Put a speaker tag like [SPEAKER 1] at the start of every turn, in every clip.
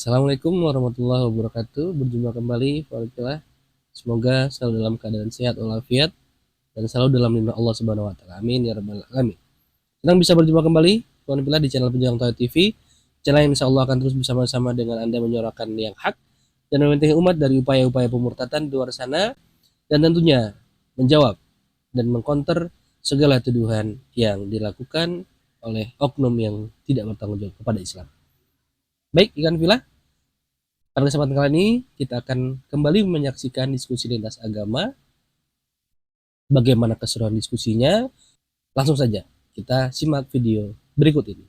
[SPEAKER 1] Assalamualaikum warahmatullahi wabarakatuh. Berjumpa kembali, Waalaikumsalam. Semoga selalu dalam keadaan sehat walafiat dan selalu dalam lindungan Allah Subhanahu wa taala. Amin ya rabbal alamin. Senang bisa berjumpa kembali, Waalaikumsalam, di channel Penjuang Tauhid TV. Channel yang insyaallah akan terus bersama-sama dengan Anda menyuarakan yang hak dan membentengi umat dari upaya-upaya pemurtatan di luar sana, dan tentunya menjawab dan mengkonter segala tuduhan yang dilakukan oleh oknum yang tidak bertanggung jawab kepada Islam. Baik, ikan villa, pada kesempatan kali ini kita akan kembali menyaksikan diskusi lintas agama. Bagaimana keseruan diskusinya? Langsung saja kita simak video berikut ini.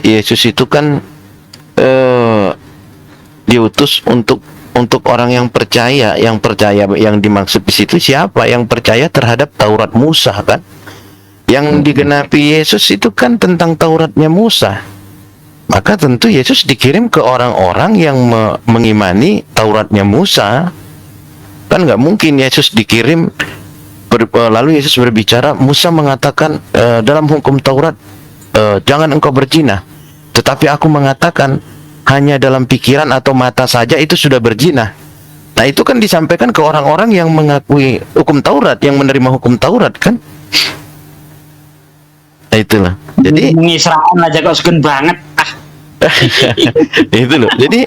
[SPEAKER 2] Yesus itu kan diutus untuk orang yang percaya. Yang dimaksud di situ siapa? Yang percaya terhadap Taurat Musa kan? Yang digenapi Yesus itu kan tentang Tauratnya Musa. Maka tentu Yesus dikirim ke orang-orang yang mengimani Tauratnya Musa. Kan nggak mungkin Yesus dikirim lalu Yesus berbicara, Musa mengatakan dalam hukum Taurat, jangan engkau berzina. Tetapi aku mengatakan hanya dalam pikiran atau mata saja itu sudah berzina. Nah itu kan disampaikan ke orang-orang yang mengakui hukum Taurat, yang menerima hukum Taurat kan. Nah itulah. Jadi
[SPEAKER 3] mengisrakan aja kok segen banget.
[SPEAKER 2] itu loh. Jadi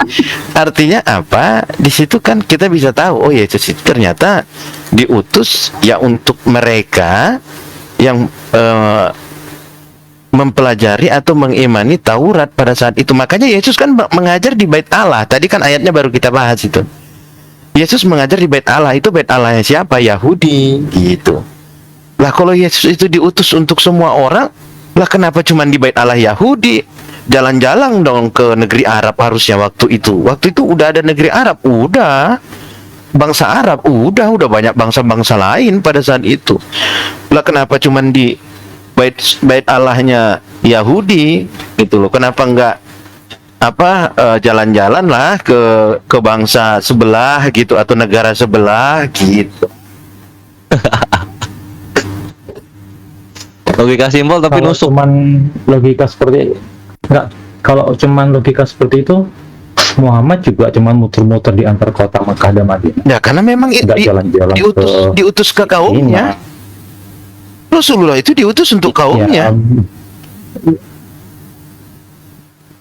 [SPEAKER 2] artinya apa? Di situ kan kita bisa tahu, oh Yesus itu ternyata diutus ya untuk mereka yang mempelajari atau mengimani Taurat pada saat itu. Makanya Yesus kan mengajar di Bait Allah. Tadi kan ayatnya baru kita bahas itu. Yesus mengajar di Bait Allah. Itu Bait Allahnya siapa? Yahudi gitu. Lah kalau Yesus itu diutus untuk semua orang, lah kenapa cuma di Bait Allah Yahudi? Jalan-jalan dong ke negeri Arab harusnya waktu itu. Waktu itu udah ada negeri Arab, udah. Bangsa Arab, udah banyak bangsa-bangsa lain pada saat itu. Lah kenapa cuma di Bait Allahnya Yahudi gitu loh? Kenapa enggak jalan-jalan lah ke bangsa sebelah gitu atau negara sebelah gitu?
[SPEAKER 4] Logika simpel tapi
[SPEAKER 5] Kalau
[SPEAKER 4] nusuk.
[SPEAKER 5] cuman logika seperti enggak, kalau cuman logika seperti itu, Muhammad juga cuman muter-muter di antar kota Makkah dan Madinah.
[SPEAKER 2] Ya karena memang
[SPEAKER 5] Enggak jalan-jalan
[SPEAKER 2] diutus ke kaumnya. Rasulullah itu diutus untuk kaumnya.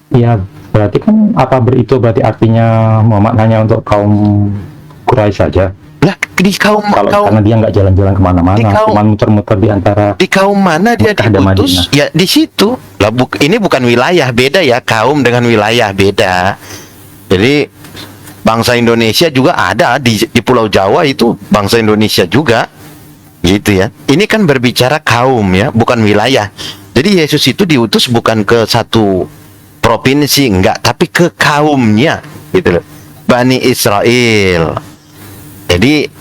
[SPEAKER 5] Ya, berarti kan berarti artinya Muhammad hanya untuk kaum Quraisy saja.
[SPEAKER 2] Lah di
[SPEAKER 5] Karena dia nggak jalan-jalan kemana-mana, cuma muter-muter di antara.
[SPEAKER 2] Di kaum mana dia diutus? Ya di situ. Lah ini bukan wilayah, beda ya, kaum dengan wilayah beda. Jadi bangsa Indonesia juga ada di Pulau Jawa, itu bangsa Indonesia juga. Gitu ya. Ini kan berbicara kaum ya, bukan wilayah. Jadi Yesus itu diutus bukan ke satu provinsi, enggak, tapi ke kaumnya gitu loh. Bani Israel. Jadi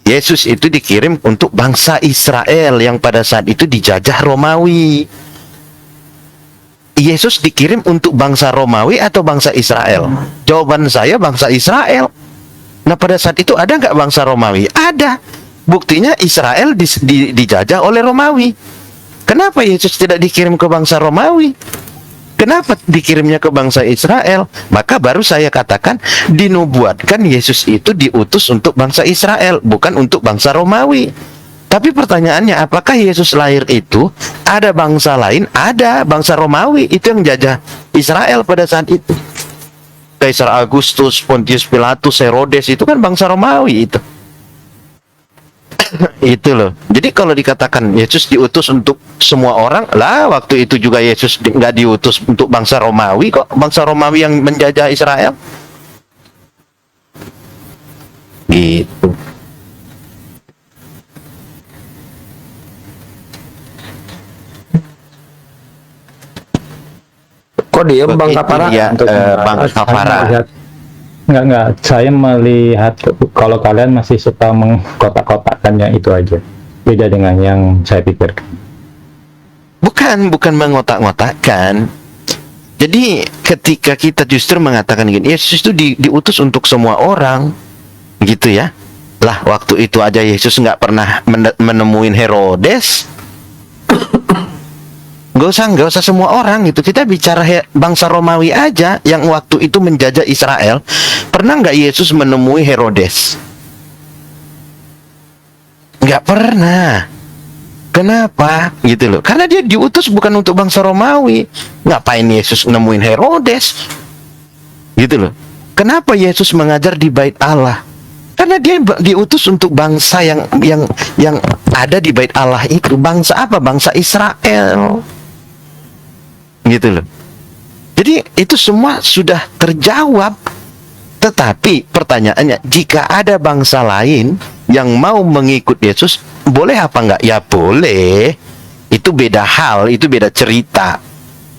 [SPEAKER 2] Yesus itu dikirim untuk bangsa Israel yang pada saat itu dijajah Romawi. Yesus dikirim untuk bangsa Romawi atau bangsa Israel? Jawaban saya bangsa Israel. Nah pada saat itu ada nggak bangsa Romawi? Ada. Buktinya Israel dijajah oleh Romawi. Kenapa Yesus tidak dikirim ke bangsa Romawi? Kenapa dikirimnya ke bangsa Israel? Maka baru saya katakan dinubuatkan Yesus itu diutus untuk bangsa Israel, bukan untuk bangsa Romawi. Tapi pertanyaannya, apakah Yesus lahir itu ada bangsa lain? Ada, bangsa Romawi itu yang jajah Israel pada saat itu. Kaisar Agustus, Pontius Pilatus, Herodes itu kan bangsa Romawi itu. Itu loh. Jadi kalau dikatakan Yesus diutus untuk semua orang, lah waktu itu juga Yesus nggak diutus untuk bangsa Romawi kok, bangsa Romawi yang menjajah Israel. Gitu.
[SPEAKER 5] Kok diem Bang Kapara?
[SPEAKER 2] Ya, Bang Kapara.
[SPEAKER 5] Enggak, saya melihat kalau kalian masih suka mengkotak-kotakkannya itu aja. Beda dengan yang saya pikirkan.
[SPEAKER 2] bukan mengotak-ngotakkan. Jadi ketika kita justru mengatakan gini, Yesus itu diutus untuk semua orang, gitu ya. Lah waktu itu aja Yesus nggak pernah menemuin Herodes. Nggak usah semua orang gitu. Kita bicara bangsa Romawi aja yang waktu itu menjajah Israel. Pernah nggak Yesus menemui Herodes? Nggak pernah. Kenapa? Gitu loh. Karena dia diutus bukan untuk bangsa Romawi. Ngapain Yesus nemuin Herodes? Gitu loh. Kenapa Yesus mengajar di Bait Allah? Karena dia diutus untuk bangsa yang ada di Bait Allah itu. Bangsa apa? Bangsa Israel. Gitu loh. Jadi itu semua sudah terjawab. Tetapi pertanyaannya, jika ada bangsa lain yang mau mengikut Yesus, boleh apa enggak? Ya boleh. Itu beda hal, itu beda cerita.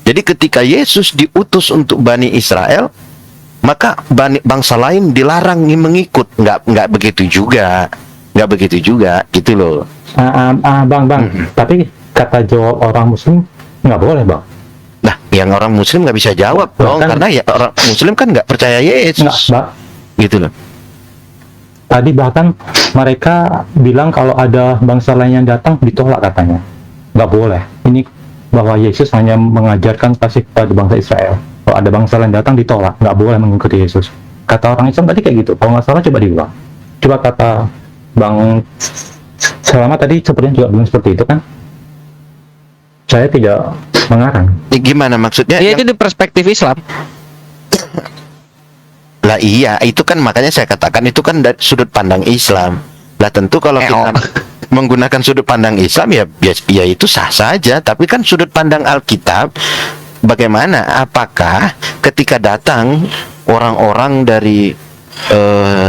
[SPEAKER 2] Jadi ketika Yesus diutus untuk Bani Israel, maka bangsa lain dilarang mengikut. Enggak begitu juga. Enggak begitu juga, gitu loh.
[SPEAKER 5] Bang. Tapi kata jawab orang Muslim nggak boleh, Bang.
[SPEAKER 2] Nah, yang orang Muslim nggak bisa jawab dong, karena ya orang Muslim kan nggak percaya Yesus. Gitu loh.
[SPEAKER 5] Tadi bahkan mereka bilang kalau ada bangsa lain yang datang ditolak katanya. Nggak boleh. Ini bahwa Yesus hanya mengajarkan kasih kepada bangsa Israel. Kalau ada bangsa lain datang ditolak, nggak boleh mengikuti Yesus. Kata orang Islam tadi kayak gitu. Kalau nggak salah coba diulang. Coba kata Bang Selamat tadi sepertinya juga bilang seperti itu kan? Saya tidak mengarang.
[SPEAKER 2] Gimana maksudnya?
[SPEAKER 4] Ya itu di perspektif Islam.
[SPEAKER 2] Lah iya, itu kan makanya saya katakan itu kan dari sudut pandang Islam. Lah tentu kalau kita menggunakan sudut pandang Islam ya itu sah saja, tapi kan sudut pandang Alkitab bagaimana? Apakah ketika datang orang-orang dari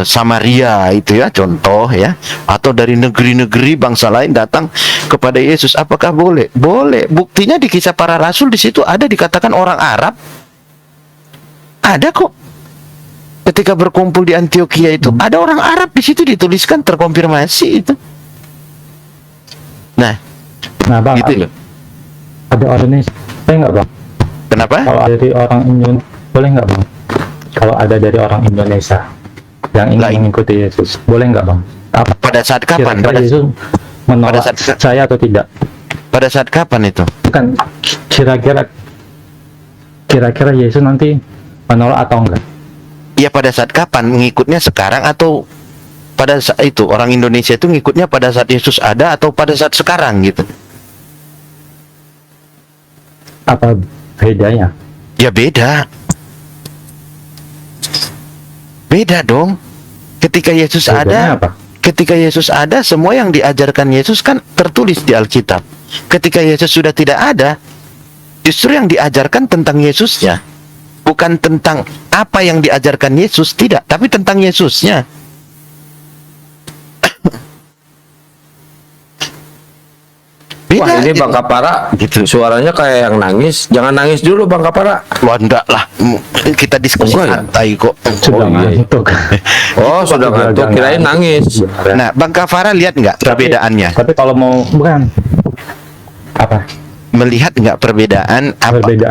[SPEAKER 2] Samaria itu ya contoh ya, atau dari negeri-negeri bangsa lain datang kepada Yesus, apakah boleh? Boleh. Buktinya di Kisah Para Rasul di situ ada dikatakan orang Arab. Ada kok. Ketika berkumpul di Antioquia itu ada orang Arab di situ dituliskan, terkonfirmasi itu. Nah
[SPEAKER 5] Bang,
[SPEAKER 2] gitu loh.
[SPEAKER 5] Ada orang Indonesia, boleh nggak, Bang?
[SPEAKER 2] Kenapa?
[SPEAKER 5] Kalau ada dari orang Indonesia, boleh nggak, Bang? Kalau ada dari orang Indonesia yang ingin mengikuti Yesus, boleh nggak, Bang?
[SPEAKER 2] Pada saat kapan?
[SPEAKER 5] Kira-kira Yesus menolak saya atau tidak?
[SPEAKER 2] Pada saat kapan itu?
[SPEAKER 5] Bukan, kira-kira Yesus nanti menolak atau enggak?
[SPEAKER 2] Ya pada saat kapan? Ngikutnya sekarang atau pada saat itu? Orang Indonesia itu ngikutnya pada saat Yesus ada atau pada saat sekarang gitu?
[SPEAKER 5] Apa bedanya?
[SPEAKER 2] Ya beda. Beda dong. Ketika Yesus
[SPEAKER 5] Bedanya
[SPEAKER 2] ada,
[SPEAKER 5] apa?
[SPEAKER 2] ketika Yesus ada, semua yang diajarkan Yesus kan tertulis di Alkitab. Ketika Yesus sudah tidak ada, justru yang diajarkan tentang Yesusnya, bukan tentang apa yang diajarkan Yesus, tidak, tapi tentang Yesusnya. Beda.
[SPEAKER 6] Wah ini Bang Kapara
[SPEAKER 2] gitu.
[SPEAKER 6] Suaranya kayak yang nangis. Jangan nangis dulu Bang Kapara.
[SPEAKER 2] Wah enggak lah, kita diskusi
[SPEAKER 6] Enggak ya?
[SPEAKER 2] santai kok.
[SPEAKER 5] Sudah
[SPEAKER 6] iya.
[SPEAKER 5] ngantuk.
[SPEAKER 6] Oh sudah ngantuk, kirain nangis.
[SPEAKER 2] Nah, Bang Kafara lihat nggak perbedaannya?
[SPEAKER 5] Tapi kalau mau bukan apa?
[SPEAKER 2] Melihat nggak perbedaan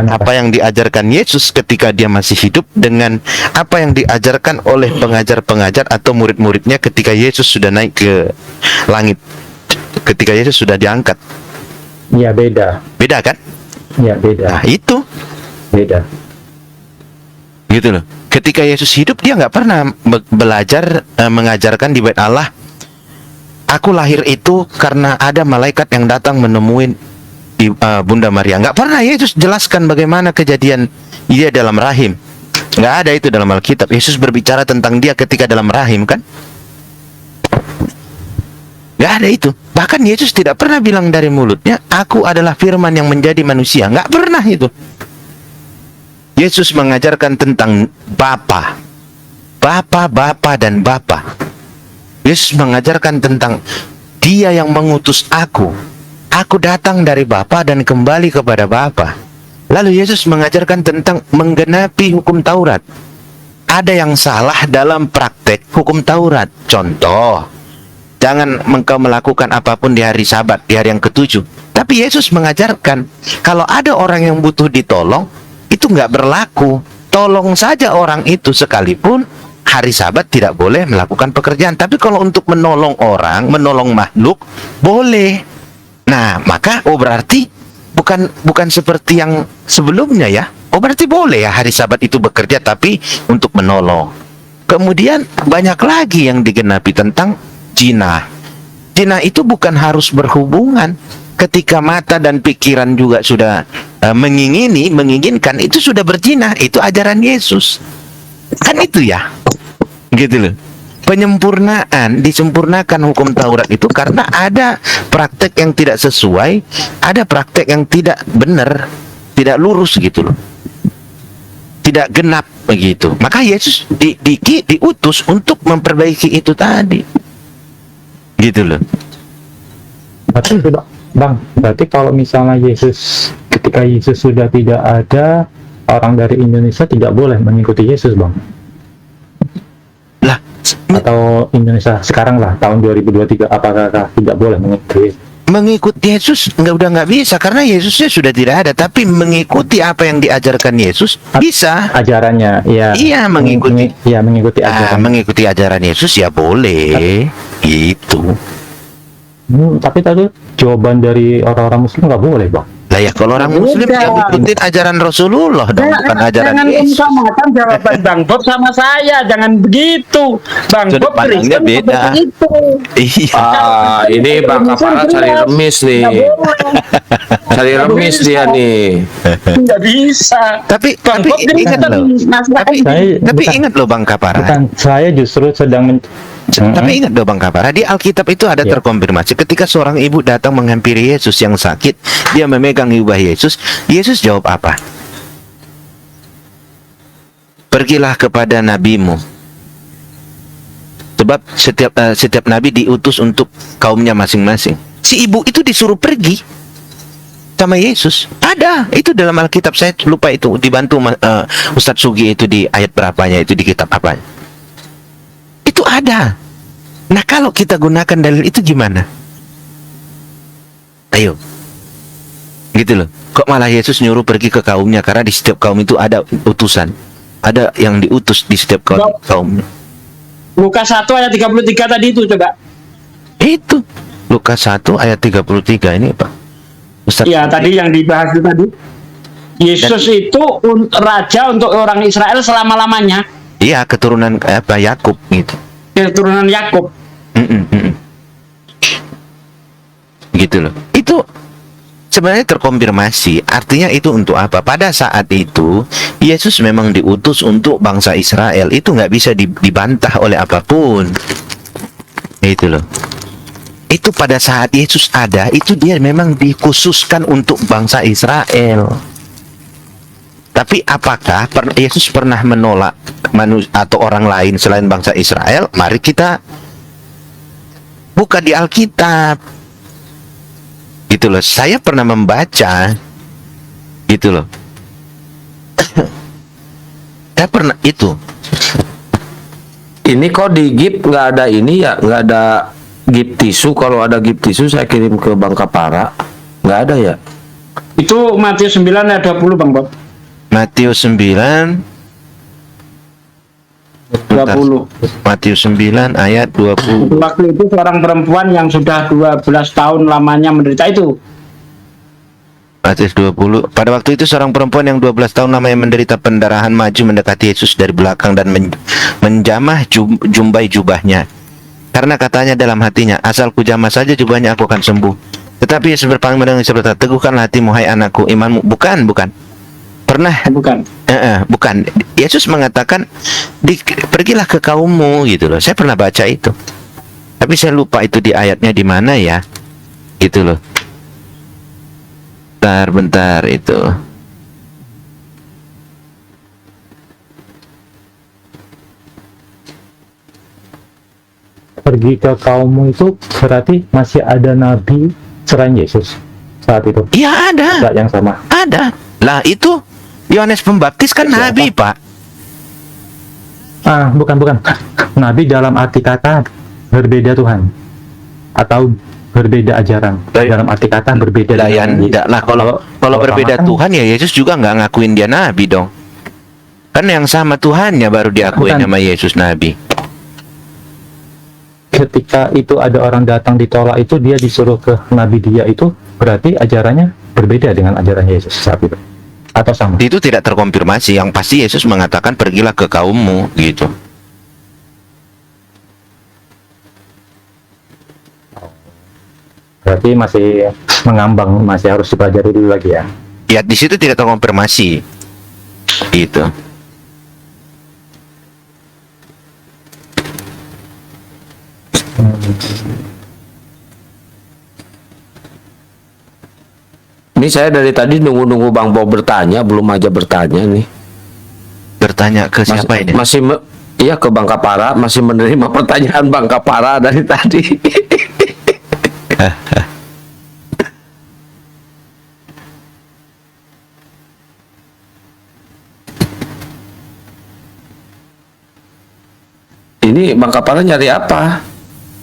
[SPEAKER 2] apa yang diajarkan Yesus ketika dia masih hidup dengan apa yang diajarkan oleh pengajar-pengajar atau murid-muridnya ketika Yesus sudah naik ke langit, ketika Yesus sudah diangkat?
[SPEAKER 5] Iya beda.
[SPEAKER 2] Beda kan?
[SPEAKER 5] Iya beda.
[SPEAKER 2] Nah itu
[SPEAKER 5] Beda.
[SPEAKER 2] gitu loh. Ketika Yesus hidup dia nggak pernah belajar mengajarkan di Bait Allah, aku lahir itu karena ada malaikat yang datang menemuin Bunda Maria. Nggak pernah Yesus jelaskan bagaimana kejadian dia dalam rahim. Nggak ada itu dalam Alkitab. Yesus berbicara tentang dia ketika dalam rahim kan? Nggak ada itu. Bahkan Yesus tidak pernah bilang dari mulutnya, aku adalah firman yang menjadi manusia. Nggak pernah itu. Yesus mengajarkan tentang Bapa, dan Bapa. Yesus mengajarkan tentang Dia yang mengutus aku. Aku datang dari Bapa dan kembali kepada Bapa. Lalu Yesus mengajarkan tentang menggenapi hukum Taurat. Ada yang salah dalam praktek hukum Taurat. Contoh, jangan engkau melakukan apapun di hari Sabat, di hari yang ketujuh. Tapi Yesus mengajarkan kalau ada orang yang butuh ditolong, itu nggak berlaku. Tolong saja orang itu sekalipun hari Sabat tidak boleh melakukan pekerjaan. Tapi kalau untuk menolong orang, menolong makhluk, boleh. Nah, maka berarti bukan seperti yang sebelumnya ya. Berarti boleh ya hari Sabat itu bekerja tapi untuk menolong. Kemudian banyak lagi yang digenapi tentang zina. Zina itu bukan harus berhubungan. Ketika mata dan pikiran juga sudah menginginkan, itu sudah berzina. Itu ajaran Yesus. Kan itu ya. Gitu loh. Penyempurnaan, disempurnakan hukum Taurat itu karena ada praktek yang tidak sesuai, ada praktek yang tidak benar, tidak lurus gitu loh. Tidak genap begitu. Maka Yesus diutus untuk memperbaiki itu tadi. Gitu loh.
[SPEAKER 5] Berarti sudah, Bang, berarti kalau misalnya ketika Yesus sudah tidak ada, orang dari Indonesia tidak boleh mengikuti Yesus, Bang?
[SPEAKER 2] Lah,
[SPEAKER 5] Atau Indonesia sekarang lah, tahun 2023, apakah tidak boleh mengikuti Yesus?
[SPEAKER 2] mengikuti Yesus udah nggak bisa karena Yesusnya sudah tidak ada. Tapi mengikuti apa yang diajarkan Yesus bisa.
[SPEAKER 5] Ajarannya, ya.
[SPEAKER 2] Iya, mengikuti.
[SPEAKER 5] Ya, mengikuti ajaran.
[SPEAKER 2] Mengikuti ajaran Yesus ya boleh. Gitu.
[SPEAKER 5] Tapi tadi jawaban dari orang-orang Muslim nggak boleh, Bang.
[SPEAKER 2] Lah ya kalau orang Muslim ya ikutin ajaran Rasulullah dong, bukan ajaran
[SPEAKER 3] Jangan
[SPEAKER 2] Yesus.
[SPEAKER 3] menyamakan jawaban Bang Bob sama saya, jangan begitu. Bang
[SPEAKER 2] Sudut
[SPEAKER 3] Bob
[SPEAKER 2] pandangnya
[SPEAKER 3] Kristen
[SPEAKER 2] beda.
[SPEAKER 3] begitu.
[SPEAKER 2] Iya.
[SPEAKER 6] Ini Bang Kapara cari remis nih. Cari remis dia nih.
[SPEAKER 3] Nggak bisa.
[SPEAKER 2] Tapi
[SPEAKER 3] Bang Bob
[SPEAKER 2] ingat loh. Tapi ingat loh Bang Kapara.
[SPEAKER 5] Bukan, saya justru sedang
[SPEAKER 2] Tapi ingat loh Bang Kapara, di Alkitab itu ada terkonfirmasi ketika seorang ibu datang menghampiri Yesus yang sakit, dia memegang jubah Yesus. Yesus jawab apa? Pergilah kepada nabimu. Sebab setiap nabi diutus untuk kaumnya masing-masing. Si ibu itu disuruh pergi sama Yesus. Ada itu dalam Alkitab, saya lupa itu, dibantu Ustadz Sugi itu di ayat berapanya itu di kitab apa. Itu ada. Nah kalau kita gunakan dalil itu gimana? Ayo. Gitu loh. Kok malah Yesus nyuruh pergi ke kaumnya? Karena di setiap kaum itu ada utusan. Ada yang diutus di setiap kaumnya.
[SPEAKER 3] Lukas 1 ayat 33 tadi itu coba.
[SPEAKER 2] Itu Lukas 1 ayat 33 ini Pak Ustaz.
[SPEAKER 3] Iya tadi yang dibahas itu tadi. Yesus itu raja untuk orang Israel selama-lamanya.
[SPEAKER 2] Iya, keturunan Yakub gitu.
[SPEAKER 3] Keturunan Yakub.
[SPEAKER 2] Gitu loh. Itu sebenarnya terkonfirmasi. Artinya itu untuk apa? Pada saat itu Yesus memang diutus untuk bangsa Israel. Itu nggak bisa dibantah oleh apapun. Itu loh. Itu pada saat Yesus ada, itu dia memang dikhususkan untuk bangsa Israel. Tapi apakah Yesus pernah menolak manusia atau orang lain selain bangsa Israel? Mari kita buka di Alkitab. Gitu loh. Saya pernah membaca. Gitu loh. Saya pernah itu.
[SPEAKER 6] Ini kok di gift nggak ada ini ya, nggak ada gift tisu. Kalau ada gift tisu saya kirim ke Bang Kapara. Nggak ada ya.
[SPEAKER 3] Itu Matius 9 ayat 20 Bang Bob.
[SPEAKER 2] Matius 9
[SPEAKER 3] 20.
[SPEAKER 2] Matius 9 ayat 20.
[SPEAKER 3] Waktu itu seorang perempuan yang sudah 12 tahun lamanya menderita itu.
[SPEAKER 2] Matius 20. Pada waktu itu seorang perempuan yang 12 tahun lamanya menderita pendarahan maju mendekati Yesus dari belakang dan menjamah jumbai jubahnya. Karena katanya dalam hatinya, asal ku jamah saja jubahnya aku akan sembuh. Tetapi Yesus berpaling mendengar berkata, teguhkanlah hatimu hai anakku, imanmu. Bukan. Pernah?
[SPEAKER 3] Bukan.
[SPEAKER 2] Bukan. Yesus mengatakan, pergilah ke kaummu gitu loh. Saya pernah baca itu. Tapi saya lupa itu di ayatnya di mana ya. Gitu loh. Bentar itu.
[SPEAKER 5] Pergi ke kaummu itu berarti masih ada nabi selain Yesus saat itu.
[SPEAKER 2] Iya ada.
[SPEAKER 5] Saat yang sama.
[SPEAKER 2] Ada. Lah itu Yohanes Pembaptis kan
[SPEAKER 5] Siapa?
[SPEAKER 2] nabi, Pak.
[SPEAKER 5] Bukan. Nabi dalam arti kata berbeda Tuhan. Atau berbeda ajaran. Dalam arti kata berbeda
[SPEAKER 2] Lah ya
[SPEAKER 5] dengan
[SPEAKER 2] enggak lah, kalau
[SPEAKER 5] kalau
[SPEAKER 2] berbeda
[SPEAKER 5] sama kan-
[SPEAKER 2] Tuhan ya Yesus juga nggak ngakuin dia nabi dong. Kan yang sama Tuhannya baru diakuin
[SPEAKER 5] Bukan.
[SPEAKER 2] sama Yesus nabi.
[SPEAKER 5] ketika itu ada orang datang ditolak itu, dia disuruh ke nabi dia, itu berarti ajarannya berbeda dengan ajaran Yesus saat itu, atau sama?
[SPEAKER 2] Itu tidak terkonfirmasi. Yang pasti Yesus mengatakan pergilah ke kaummu gitu.
[SPEAKER 5] Berarti masih mengambang, masih harus dipelajari dulu lagi ya.
[SPEAKER 2] Ya di situ tidak terkonfirmasi gitu.
[SPEAKER 6] Ini saya dari tadi nunggu-nunggu Bang Bob bertanya, belum aja bertanya nih.
[SPEAKER 2] Bertanya ke siapa ini?
[SPEAKER 6] Iya, ke Bang Kapara, masih menerima pertanyaan Bang Kapara dari tadi. Ini Bang Kapara nyari apa?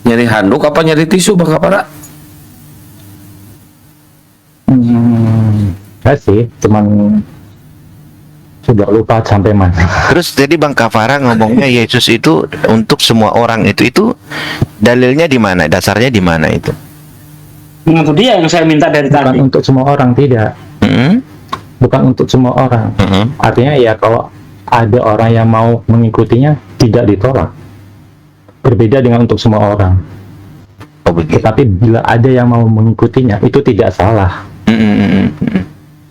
[SPEAKER 6] Nyari handuk apa nyari tisu Bang Kapara?
[SPEAKER 5] Enggak sih, cuman sudah lupa sampai mana.
[SPEAKER 2] Terus jadi Bang Kafara ngomongnya Yesus itu untuk semua orang, itu dalilnya di mana? Dasarnya di mana itu?
[SPEAKER 3] Nah, itu dia yang saya minta dari
[SPEAKER 5] Bukan
[SPEAKER 3] tadi.
[SPEAKER 5] untuk semua orang, tidak.
[SPEAKER 2] Hmm?
[SPEAKER 5] Bukan untuk semua orang.
[SPEAKER 2] Hmm.
[SPEAKER 5] Artinya ya kalau ada orang yang mau mengikutinya, tidak ditolak. Berbeda dengan untuk semua orang.
[SPEAKER 2] Oh begitu.
[SPEAKER 5] Tetapi bila ada yang mau mengikutinya, itu tidak salah.
[SPEAKER 2] Hmm.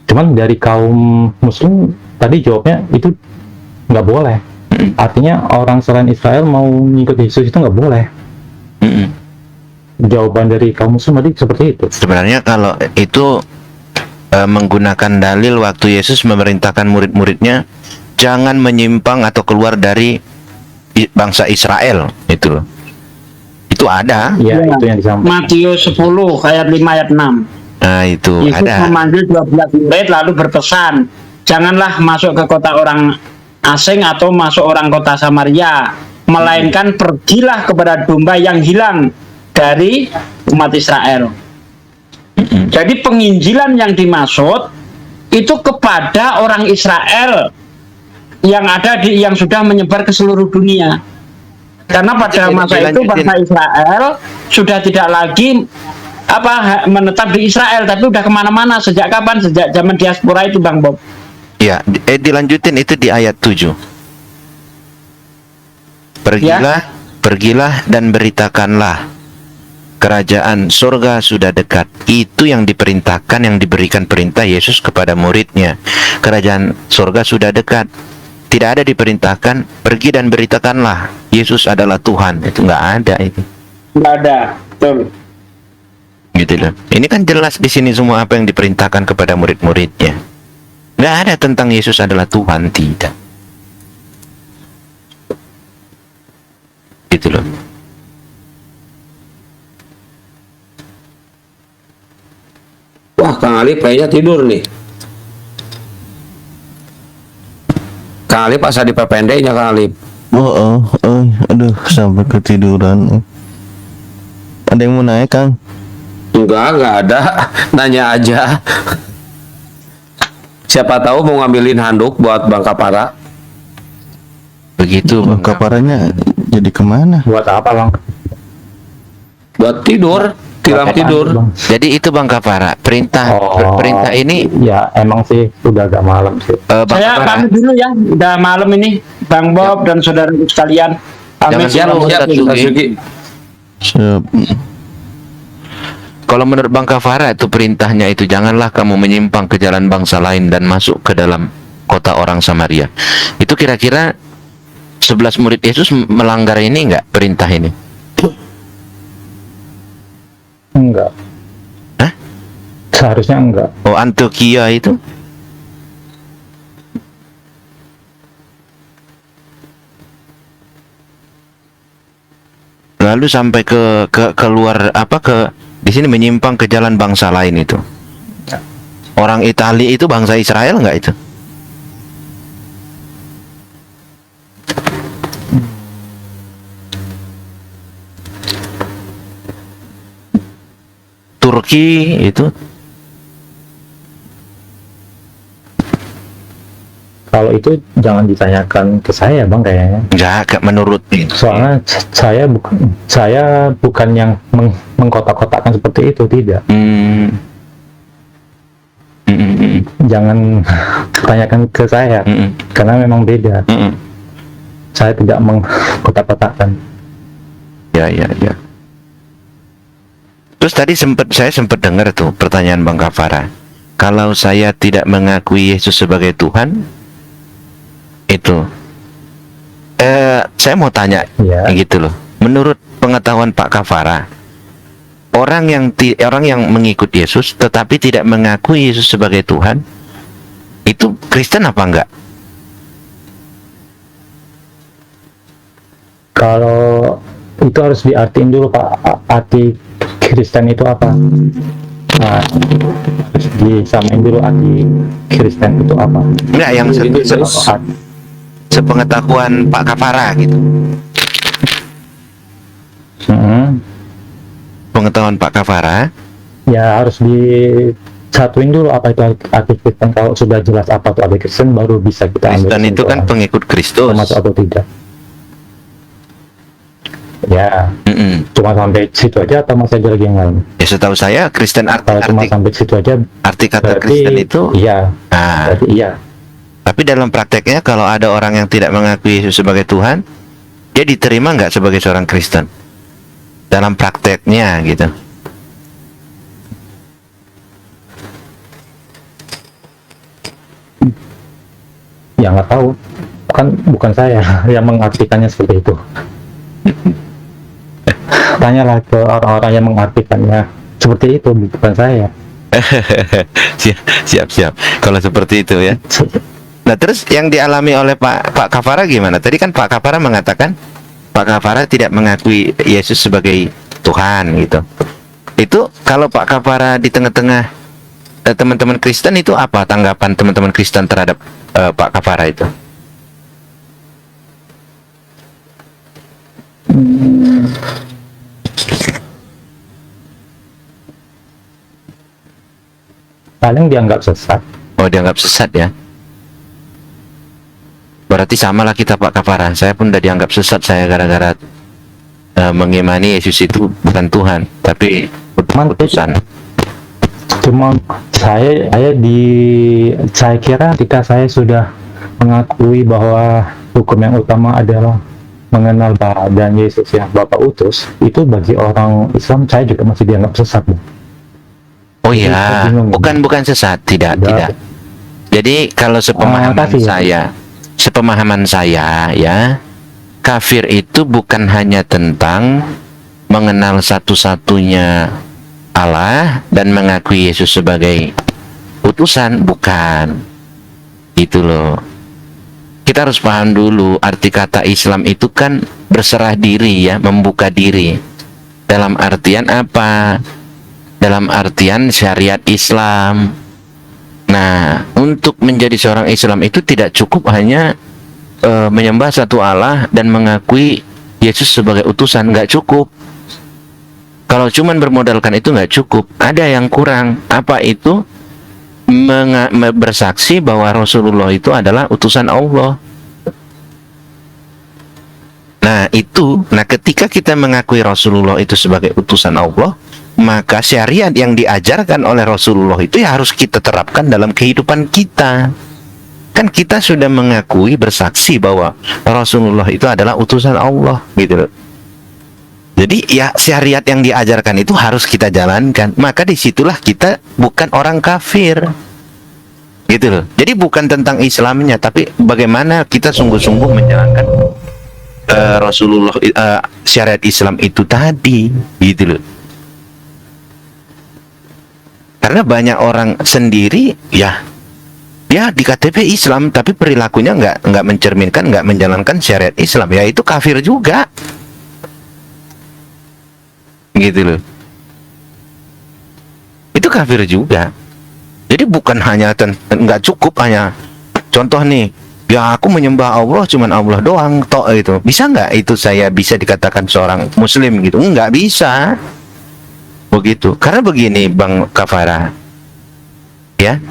[SPEAKER 5] Cuman dari kaum muslim tadi jawabnya itu nggak boleh. Artinya orang selain Israel mau mengikuti Yesus itu nggak boleh.
[SPEAKER 2] Hmm.
[SPEAKER 5] Jawaban dari kaum muslim tadi seperti itu.
[SPEAKER 2] Sebenarnya kalau itu menggunakan dalil waktu Yesus memerintahkan murid-muridnya jangan menyimpang atau keluar dari bangsa Israel, itu loh. Itu ada.
[SPEAKER 5] Ya,
[SPEAKER 3] Ya.
[SPEAKER 5] itu yang disampaikan.
[SPEAKER 3] Matius 10 ayat 5 ayat 6.
[SPEAKER 2] Nah, itu
[SPEAKER 3] Yesus
[SPEAKER 2] ada.
[SPEAKER 3] memanggil 12 murid lalu berpesan, janganlah masuk ke kota orang asing atau masuk orang kota Samaria, melainkan pergilah kepada domba yang hilang dari umat Israel. Jadi penginjilan yang dimaksud itu kepada orang Israel yang sudah menyebar ke seluruh dunia. Karena pada masa itu bangsa Israel sudah tidak lagi menetap di Israel, tapi udah kemana-mana. Sejak kapan? Sejak zaman diaspora itu, Bang Bob.
[SPEAKER 2] Ya, dilanjutin itu di ayat 7. Pergilah dan beritakanlah kerajaan surga sudah dekat. Itu yang diperintahkan, yang diberikan perintah Yesus kepada muridnya. Kerajaan surga sudah dekat. Tidak ada diperintahkan pergi dan beritakanlah Yesus adalah Tuhan. Itu nggak ada itu.
[SPEAKER 3] Nggak ada, betul.
[SPEAKER 2] Gitu loh. Ini kan jelas di sini semua apa yang diperintahkan kepada murid-muridnya. Nggak ada tentang Yesus adalah Tuhan, tidak. Gitu loh.
[SPEAKER 6] Wah, Kang Alip kayaknya tidur nih. Kang Alip asa dipependeknya Kang Alip.
[SPEAKER 4] Aduh, sampai ketiduran. Ada yang mau naik, Kang?
[SPEAKER 6] Enggak ada. Nanya aja. Siapa tahu mau ngambilin handuk buat Bang Kapara.
[SPEAKER 2] Begitu. Bang.
[SPEAKER 4] Kaparannya jadi kemana?
[SPEAKER 5] Buat apa, Bang?
[SPEAKER 6] Buat tidur, tilam
[SPEAKER 5] Buat apa,
[SPEAKER 6] tidur.
[SPEAKER 5] Bang?
[SPEAKER 2] Jadi itu Bang Kapara, perintah ini
[SPEAKER 5] Ya, emang sih sudah agak malam sih.
[SPEAKER 2] Bang
[SPEAKER 3] Saya
[SPEAKER 2] Kapara.
[SPEAKER 3] pamit dulu ya, udah malam ini, Bang Bob dan saudara sekalian.
[SPEAKER 2] Jangan
[SPEAKER 6] Siap,
[SPEAKER 2] dulu,
[SPEAKER 6] siap,
[SPEAKER 2] Ustaz Sugi.
[SPEAKER 6] Ustaz Sugi.
[SPEAKER 4] Siap.
[SPEAKER 2] Kalau menurut Bang Kafara itu perintahnya itu janganlah kamu menyimpang ke jalan bangsa lain dan masuk ke dalam kota orang Samaria. Itu kira-kira 11 murid Yesus melanggar ini enggak, perintah ini?
[SPEAKER 5] Enggak.
[SPEAKER 2] Hah?
[SPEAKER 5] Seharusnya enggak.
[SPEAKER 2] Oh, Antioquia itu? Lalu sampai ke keluar di sini menyimpang ke jalan bangsa lain itu. Orang Italia itu bangsa Israel enggak itu? Turki itu?
[SPEAKER 5] Kalau itu jangan ditanyakan ke saya bang kayaknya.
[SPEAKER 2] Enggak menurut itu.
[SPEAKER 5] Soalnya saya bukan yang mengkotak-kotakkan seperti itu, tidak. Jangan tanyakan ke saya karena memang beda. Saya tidak mengkotak-kotakkan.
[SPEAKER 2] Ya. Terus tadi saya sempat dengar tuh pertanyaan Bang Kafara. Kalau saya tidak mengakui Yesus sebagai Tuhan, itu saya mau tanya
[SPEAKER 5] Ya.
[SPEAKER 2] gitu loh. Menurut pengetahuan Pak Kafara, orang yang mengikut Yesus tetapi tidak mengakui Yesus sebagai Tuhan, itu Kristen apa enggak?
[SPEAKER 5] Kalau itu harus diartiin dulu Pak, arti Kristen itu apa? Nah, harus disamain dulu arti Kristen itu apa.
[SPEAKER 2] Enggak, yang sepengetahuan Pak Kafara gitu. Pengetahuan Pak Kafara,
[SPEAKER 5] Ya harus disatuin dulu apa itu arti Kristen. Kalau sudah jelas apa itu arti Kristen, baru bisa kita ambil
[SPEAKER 2] Kristen itu kan
[SPEAKER 5] kesimpulan
[SPEAKER 2] pengikut Kristus.
[SPEAKER 5] termasuk atau tidak. Ya, cuma sampai situ aja atau masih ada lagi yang lain?
[SPEAKER 2] Ya setahu saya Kristen
[SPEAKER 5] Kalau cuma sampai situ aja,
[SPEAKER 2] arti kata
[SPEAKER 5] berarti
[SPEAKER 2] Kristen itu
[SPEAKER 5] iya.
[SPEAKER 2] nah,
[SPEAKER 5] Berarti iya.
[SPEAKER 2] tapi dalam prakteknya kalau ada orang yang tidak mengakui Yesus sebagai Tuhan, dia diterima nggak sebagai seorang Kristen? Dalam prakteknya gitu.
[SPEAKER 5] Ya nggak tahu, kan bukan saya yang mengartikannya seperti itu. Tanyalah ke orang-orang yang mengartikannya seperti itu, bukan saya.
[SPEAKER 2] siap. Kalau seperti itu ya. Nah terus yang dialami oleh Pak Kafara gimana? Tadi kan Pak Kafara mengatakan Pak Kafara tidak mengakui Yesus sebagai Tuhan gitu. Itu kalau Pak Kafara di tengah-tengah teman-teman Kristen, itu apa tanggapan teman-teman Kristen terhadap Pak Kafara itu?
[SPEAKER 5] Paling dianggap sesat.
[SPEAKER 2] Oh, dianggap sesat ya. Berarti samalah kita Pak Kafara. Saya pun udah dianggap sesat saya gara-gara mengimani Yesus itu bukan Tuhan, tapi utusan.
[SPEAKER 5] Cuma saya kira ketika saya sudah mengakui bahwa hukum yang utama adalah mengenal dan Yesus yang Bapa utus, itu bagi orang Islam saya juga masih dianggap sesat.
[SPEAKER 2] Oh iya, bukan sesat, tidak. Jadi kalau sepemahaman saya ya, kafir itu bukan hanya tentang mengenal satu-satunya Allah dan mengakui Yesus sebagai utusan, bukan. Itu loh. Kita harus paham dulu arti kata Islam itu kan berserah diri ya, membuka diri. Dalam artian apa? Dalam artian syariat Islam. Nah, untuk menjadi seorang Islam itu tidak cukup hanya menyembah satu Allah dan mengakui Yesus sebagai utusan, nggak cukup. Kalau cuman bermodalkan itu nggak cukup, ada yang kurang. Apa itu? Bersaksi bahwa Rasulullah itu adalah utusan Allah. Nah ketika kita mengakui Rasulullah itu sebagai utusan Allah, maka syariat yang diajarkan oleh Rasulullah itu ya harus kita terapkan dalam kehidupan kita. Kan kita sudah mengakui, bersaksi bahwa Rasulullah itu adalah utusan Allah, gitu loh. Jadi ya syariat yang diajarkan itu harus kita jalankan. Maka disitulah kita bukan orang kafir, gitu loh. Jadi bukan tentang Islamnya, tapi bagaimana kita sungguh-sungguh menjalankan Rasulullah, syariat Islam itu tadi, gitu loh. Karena banyak orang sendiri ya di KTP Islam tapi perilakunya nggak mencerminkan, nggak menjalankan syariat Islam, ya itu kafir juga, gitu loh. Itu kafir juga. Jadi bukan hanya nggak cukup hanya contoh nih, ya aku menyembah Allah cuman Allah doang toh, itu bisa nggak itu saya bisa dikatakan seorang muslim gitu? Nggak bisa. Begitu. Karena begini Bang Kafara, ya,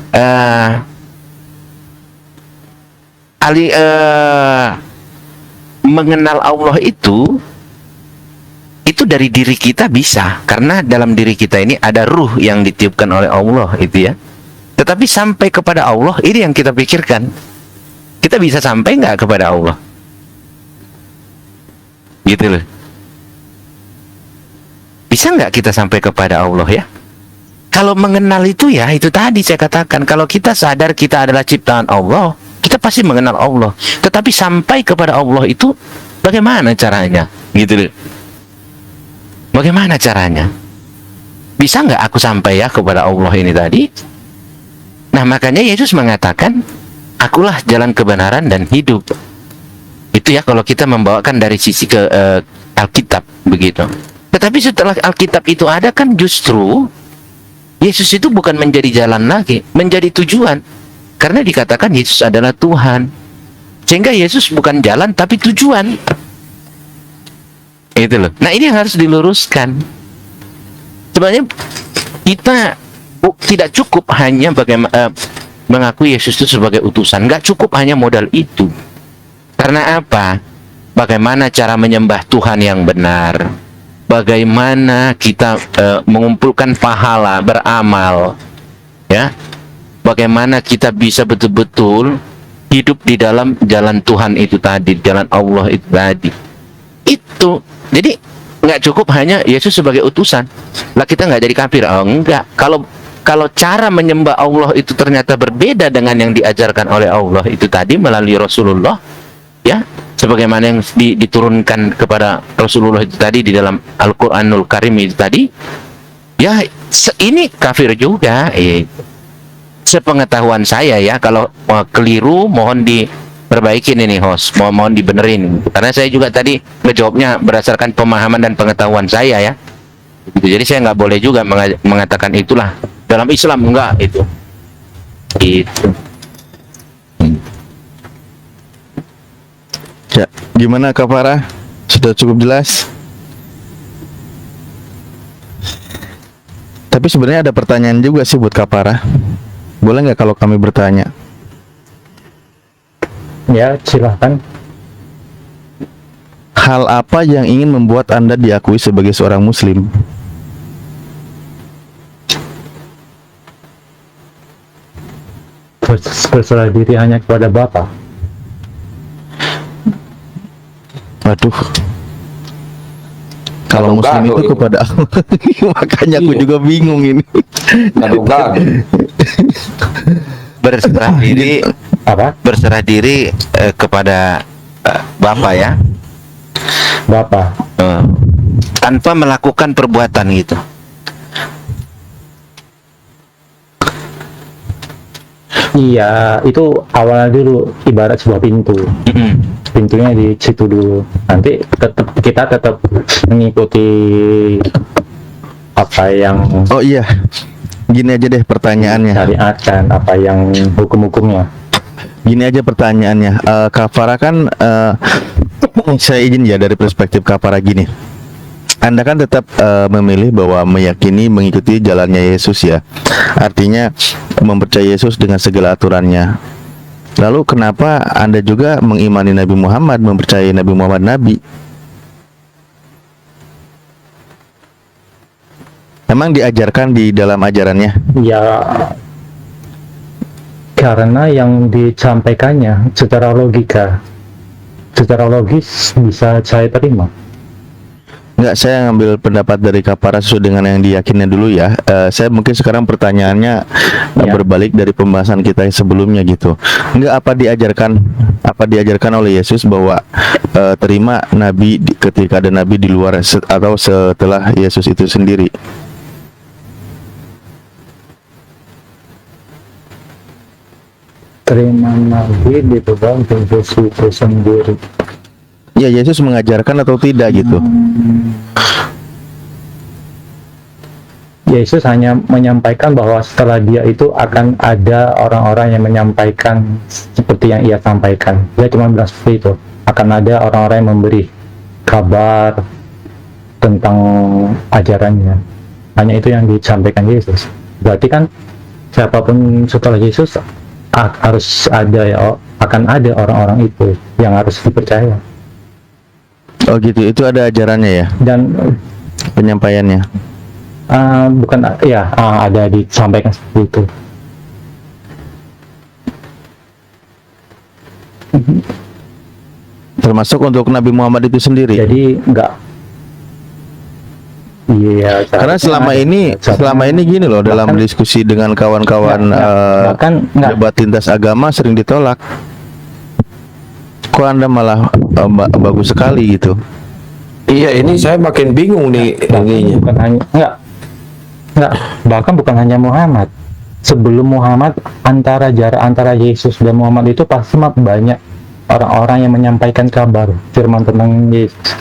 [SPEAKER 2] mengenal Allah itu dari diri kita bisa, karena dalam diri kita ini ada ruh yang ditiupkan oleh Allah itu ya. Tetapi sampai kepada Allah ini yang kita pikirkan, kita bisa sampai nggak kepada Allah, gitu loh. Bisa nggak kita sampai kepada Allah ya? Kalau mengenal itu ya, itu tadi saya katakan, kalau kita sadar kita adalah ciptaan Allah, kita pasti mengenal Allah. Tetapi sampai kepada Allah itu bagaimana caranya? Gitu loh. Bagaimana caranya? Bisa nggak aku sampai ya kepada Allah ini tadi? Nah, makanya Yesus mengatakan, akulah jalan kebenaran dan hidup. Itu ya kalau kita membawakan dari sisi ke Alkitab begitu. Tetapi setelah Alkitab itu ada kan justru Yesus itu bukan menjadi jalan lagi, menjadi tujuan. Karena dikatakan Yesus adalah Tuhan. Sehingga Yesus bukan jalan tapi tujuan. Itu loh. Nah, ini yang harus diluruskan. Sebenarnya kita tidak cukup hanya bagaimana mengakui Yesus itu sebagai utusan. Nggak cukup hanya modal itu. Karena apa? Bagaimana cara menyembah Tuhan yang benar? Bagaimana kita mengumpulkan pahala, beramal, ya? Bagaimana kita bisa betul-betul hidup di dalam jalan Tuhan itu tadi, jalan Allah itu tadi. Itu, jadi nggak cukup hanya Yesus sebagai utusan. Lah kita nggak jadi kafir? Oh enggak. Kalau cara menyembah Allah itu ternyata berbeda dengan yang diajarkan oleh Allah itu tadi melalui Rasulullah, ya, sebagaimana yang diturunkan kepada Rasulullah itu tadi di dalam Al-Quranul Karim itu tadi, ya ini kafir juga. Sepengetahuan saya ya, kalau keliru mohon diperbaikin ini host, mohon dibenerin, karena saya juga tadi ngejawabnya berdasarkan pemahaman dan pengetahuan saya ya. Jadi saya nggak boleh juga mengatakan itulah dalam Islam, enggak itu.
[SPEAKER 4] Ya, gimana Kak Farah? Sudah cukup jelas? Tapi sebenarnya ada pertanyaan juga sih buat Kak Farah. Boleh nggak kalau kami bertanya?
[SPEAKER 5] Ya, silahkan.
[SPEAKER 4] Hal apa yang ingin membuat Anda diakui sebagai seorang Muslim?
[SPEAKER 5] Berserah diri hanya kepada Bapa.
[SPEAKER 4] Waduh. Kalau Muslim itu kepada Allah. Makanya aku juga bingung ini.
[SPEAKER 2] Berserah diri,
[SPEAKER 5] Apa?
[SPEAKER 2] berserah diri kepada Bapa ya.
[SPEAKER 5] Bapa.
[SPEAKER 2] Tanpa melakukan perbuatan gitu.
[SPEAKER 5] Iya, itu awalnya dulu ibarat sebuah pintu. Pintunya di situ dulu. Nanti kita tetap mengikuti apa yang
[SPEAKER 4] Oh iya. Gini aja deh pertanyaannya.
[SPEAKER 5] syariat kan, apa yang hukum-hukumnya.
[SPEAKER 4] Gini aja pertanyaannya. Kak Farah kan saya izin ya dari perspektif Kak Farah gini. Anda kan tetap memilih bahwa meyakini mengikuti jalannya Yesus ya. Artinya mempercayai Yesus dengan segala aturannya. Lalu kenapa Anda juga mengimani Nabi Muhammad, mempercayai Nabi Muhammad Nabi? Emang diajarkan di dalam ajarannya?
[SPEAKER 5] Ya, karena yang disampaikannya secara logika, secara logis bisa saya terima.
[SPEAKER 4] Enggak, saya ngambil pendapat dari Kapara sesuai dengan yang diyakini dulu ya. Saya mungkin sekarang pertanyaannya berbalik dari pembahasan kita yang sebelumnya gitu. Enggak, apa diajarkan oleh Yesus bahwa terima nabi ketika ada nabi di luar atau setelah Yesus itu sendiri?
[SPEAKER 5] Terima nabi di bawah Yesus itu sendiri.
[SPEAKER 4] Ya, Yesus mengajarkan atau tidak gitu?
[SPEAKER 5] Yesus hanya menyampaikan bahwa setelah dia itu akan ada orang-orang yang menyampaikan seperti yang ia sampaikan. Dia cuma bilang seperti itu. Akan ada orang-orang yang memberi kabar tentang ajarannya. hanya itu yang disampaikan Yesus. Berarti kan siapapun setelah Yesus harus ada ya, akan ada orang-orang itu yang harus dipercaya.
[SPEAKER 4] Oh gitu, itu ada ajarannya ya,
[SPEAKER 5] Dan
[SPEAKER 4] penyampaiannya.
[SPEAKER 5] bukan ya, ada disampaikan seperti itu.
[SPEAKER 4] Termasuk untuk Nabi Muhammad itu sendiri.
[SPEAKER 5] Jadi enggak. Iya,
[SPEAKER 4] Karena selama ini gini loh, dalam
[SPEAKER 5] bahkan-
[SPEAKER 4] diskusi dengan kawan-kawan
[SPEAKER 5] bahkan enggak.
[SPEAKER 4] debat lintas agama sering ditolak. Kok Anda malah bagus sekali gitu?
[SPEAKER 6] Iya, ini saya makin bingung nih ininya.
[SPEAKER 5] Bukan hanya enggak, bahkan bukan hanya Muhammad. Sebelum Muhammad, jarak antara Yesus dan Muhammad itu pasti banyak orang-orang yang menyampaikan kabar firman tentang Yesus.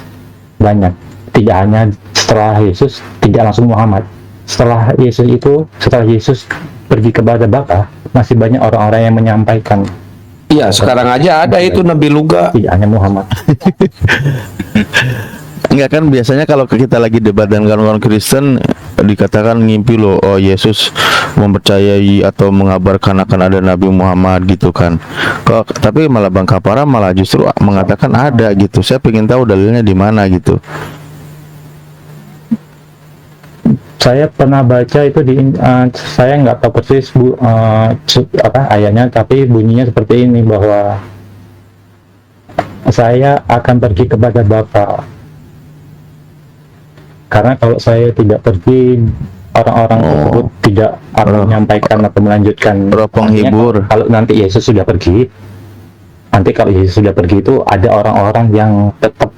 [SPEAKER 5] Banyak. Tidak hanya setelah Yesus, tidak langsung Muhammad. Setelah Yesus pergi kepada Bapa, masih banyak orang-orang yang menyampaikan.
[SPEAKER 6] Iya, sekarang aja ada itu Nabi Luga.
[SPEAKER 5] Tidak hanya Muhammad.
[SPEAKER 4] Enggak kan, biasanya kalau kita lagi debat dengan kawan-kawan Kristen dikatakan ngimpi loh, oh Yesus mempercayai atau mengabarkan akan ada Nabi Muhammad gitu kan. Kok tapi malah Bang Kapara malah justru mengatakan ada gitu. Saya pengen tahu dalilnya di mana gitu.
[SPEAKER 5] Saya pernah baca itu saya nggak tahu persis ayatnya, tapi bunyinya seperti ini, bahwa saya akan pergi kepada Bapa. Karena kalau saya tidak pergi, orang-orang tersebut tidak akan menyampaikan atau melanjutkan.
[SPEAKER 4] Roh penghibur.
[SPEAKER 5] Kalau nanti Yesus sudah pergi, itu ada orang-orang yang tetap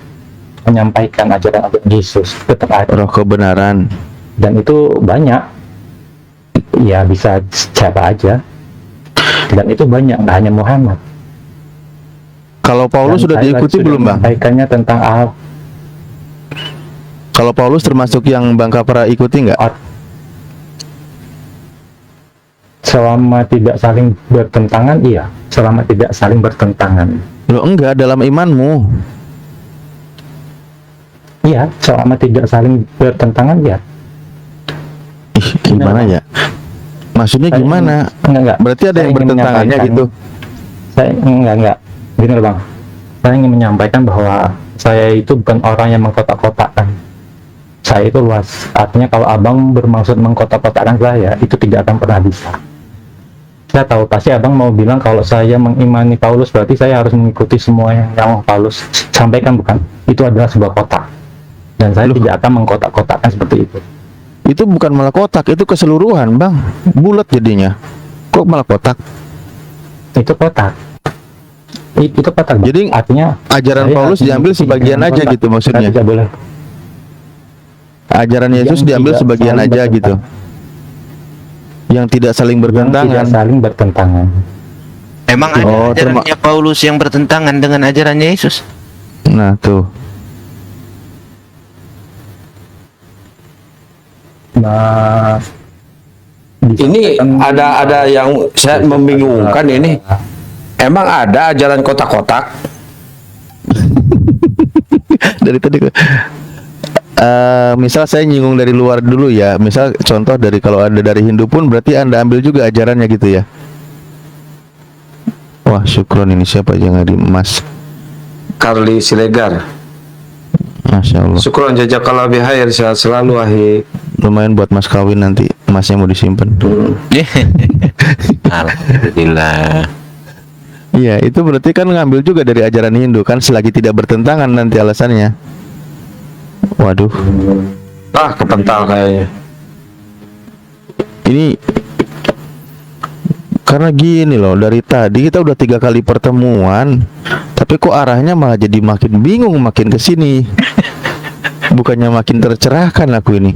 [SPEAKER 5] menyampaikan ajaran Yesus, tetap ada.
[SPEAKER 4] Roh kebenaran.
[SPEAKER 5] Dan itu banyak, ya bisa siapa aja, dan itu banyak, nggak hanya Muhammad.
[SPEAKER 4] Kalau Paulus
[SPEAKER 5] Dan
[SPEAKER 4] sudah
[SPEAKER 5] saya
[SPEAKER 4] diikuti
[SPEAKER 5] sudah
[SPEAKER 4] belum Bang?
[SPEAKER 5] menyampaikannya tentang
[SPEAKER 4] Kalau Paulus termasuk yang Bang Kapara ikuti nggak?
[SPEAKER 5] selama tidak saling bertentangan, iya. Selama tidak saling bertentangan,
[SPEAKER 4] Lo enggak, dalam imanmu.
[SPEAKER 5] iya. Selama tidak saling bertentangan, ya.
[SPEAKER 4] Ih, gimana ya? Maksudnya
[SPEAKER 5] Saya
[SPEAKER 4] gimana?
[SPEAKER 5] Enggak.
[SPEAKER 4] Berarti ada
[SPEAKER 5] Saya
[SPEAKER 4] yang
[SPEAKER 5] ingin
[SPEAKER 4] bertentangannya
[SPEAKER 5] menyampaikan-
[SPEAKER 4] gitu.
[SPEAKER 5] Saya enggak. Gini loh Bang, saya ingin menyampaikan bahwa saya itu bukan orang yang mengkotak-kotakkan. Saya itu luas. Artinya kalau Abang bermaksud mengkotak-kotakkan saya, itu tidak akan pernah bisa. Saya tahu pasti Abang mau bilang kalau saya mengimani Paulus berarti saya harus mengikuti semua yang Paulus sampaikan, bukan? Itu adalah sebuah kotak. Dan saya tidak akan mengkotak-kotakkan seperti itu.
[SPEAKER 4] Itu bukan malah kotak, itu keseluruhan Bang. Bulat jadinya. Kok malah kotak?
[SPEAKER 5] Itu kotak. Itu kotak. Bang.
[SPEAKER 4] Jadi,
[SPEAKER 5] artinya
[SPEAKER 4] Ajaran
[SPEAKER 5] saya
[SPEAKER 4] Paulus
[SPEAKER 5] harus
[SPEAKER 4] diambil
[SPEAKER 5] mengikuti
[SPEAKER 4] sebagian
[SPEAKER 5] dengan
[SPEAKER 4] aja
[SPEAKER 5] kotak.
[SPEAKER 4] gitu maksudnya.
[SPEAKER 5] Saya tidak boleh.
[SPEAKER 4] Ajaran Yesus
[SPEAKER 5] Yang
[SPEAKER 4] diambil
[SPEAKER 5] tidak
[SPEAKER 4] sebagian
[SPEAKER 5] saling
[SPEAKER 4] aja
[SPEAKER 5] bertentangan.
[SPEAKER 4] gitu. Yang tidak saling
[SPEAKER 5] Yang
[SPEAKER 4] bertentangan.
[SPEAKER 5] tidak saling bertentangan.
[SPEAKER 2] Emang ada
[SPEAKER 4] Oh,
[SPEAKER 2] ajarannya Paulus yang bertentangan dengan ajarannya Yesus?
[SPEAKER 4] Nah, tuh.
[SPEAKER 5] Nah,
[SPEAKER 6] Ini ada yang saya membingungkan ini. Emang ada ajaran kotak-kotak?
[SPEAKER 4] Dari tadi misal saya nyinggung dari luar dulu ya. Misal contoh dari kalau ada dari Hindu pun berarti Anda ambil juga ajarannya gitu ya. Wah, syukron, ini siapa aja nggak di Mas.
[SPEAKER 6] Carly Siregar.
[SPEAKER 4] Masya Allah.
[SPEAKER 6] Syukron jazakallah bihair, sehat selalu ahi.
[SPEAKER 4] Lumayan buat Mas kawin nanti. Masnya mau disimpan.
[SPEAKER 2] Alhamdulillah.
[SPEAKER 4] Iya, itu berarti kan ngambil juga dari ajaran Hindu kan, selagi tidak bertentangan nanti alasannya. Waduh,
[SPEAKER 6] Ah, kepental kayaknya.
[SPEAKER 4] ini karena gini loh, dari tadi kita udah 3 kali pertemuan, tapi kok arahnya malah jadi makin bingung, makin kesini. Bukannya makin tercerahkan aku ini.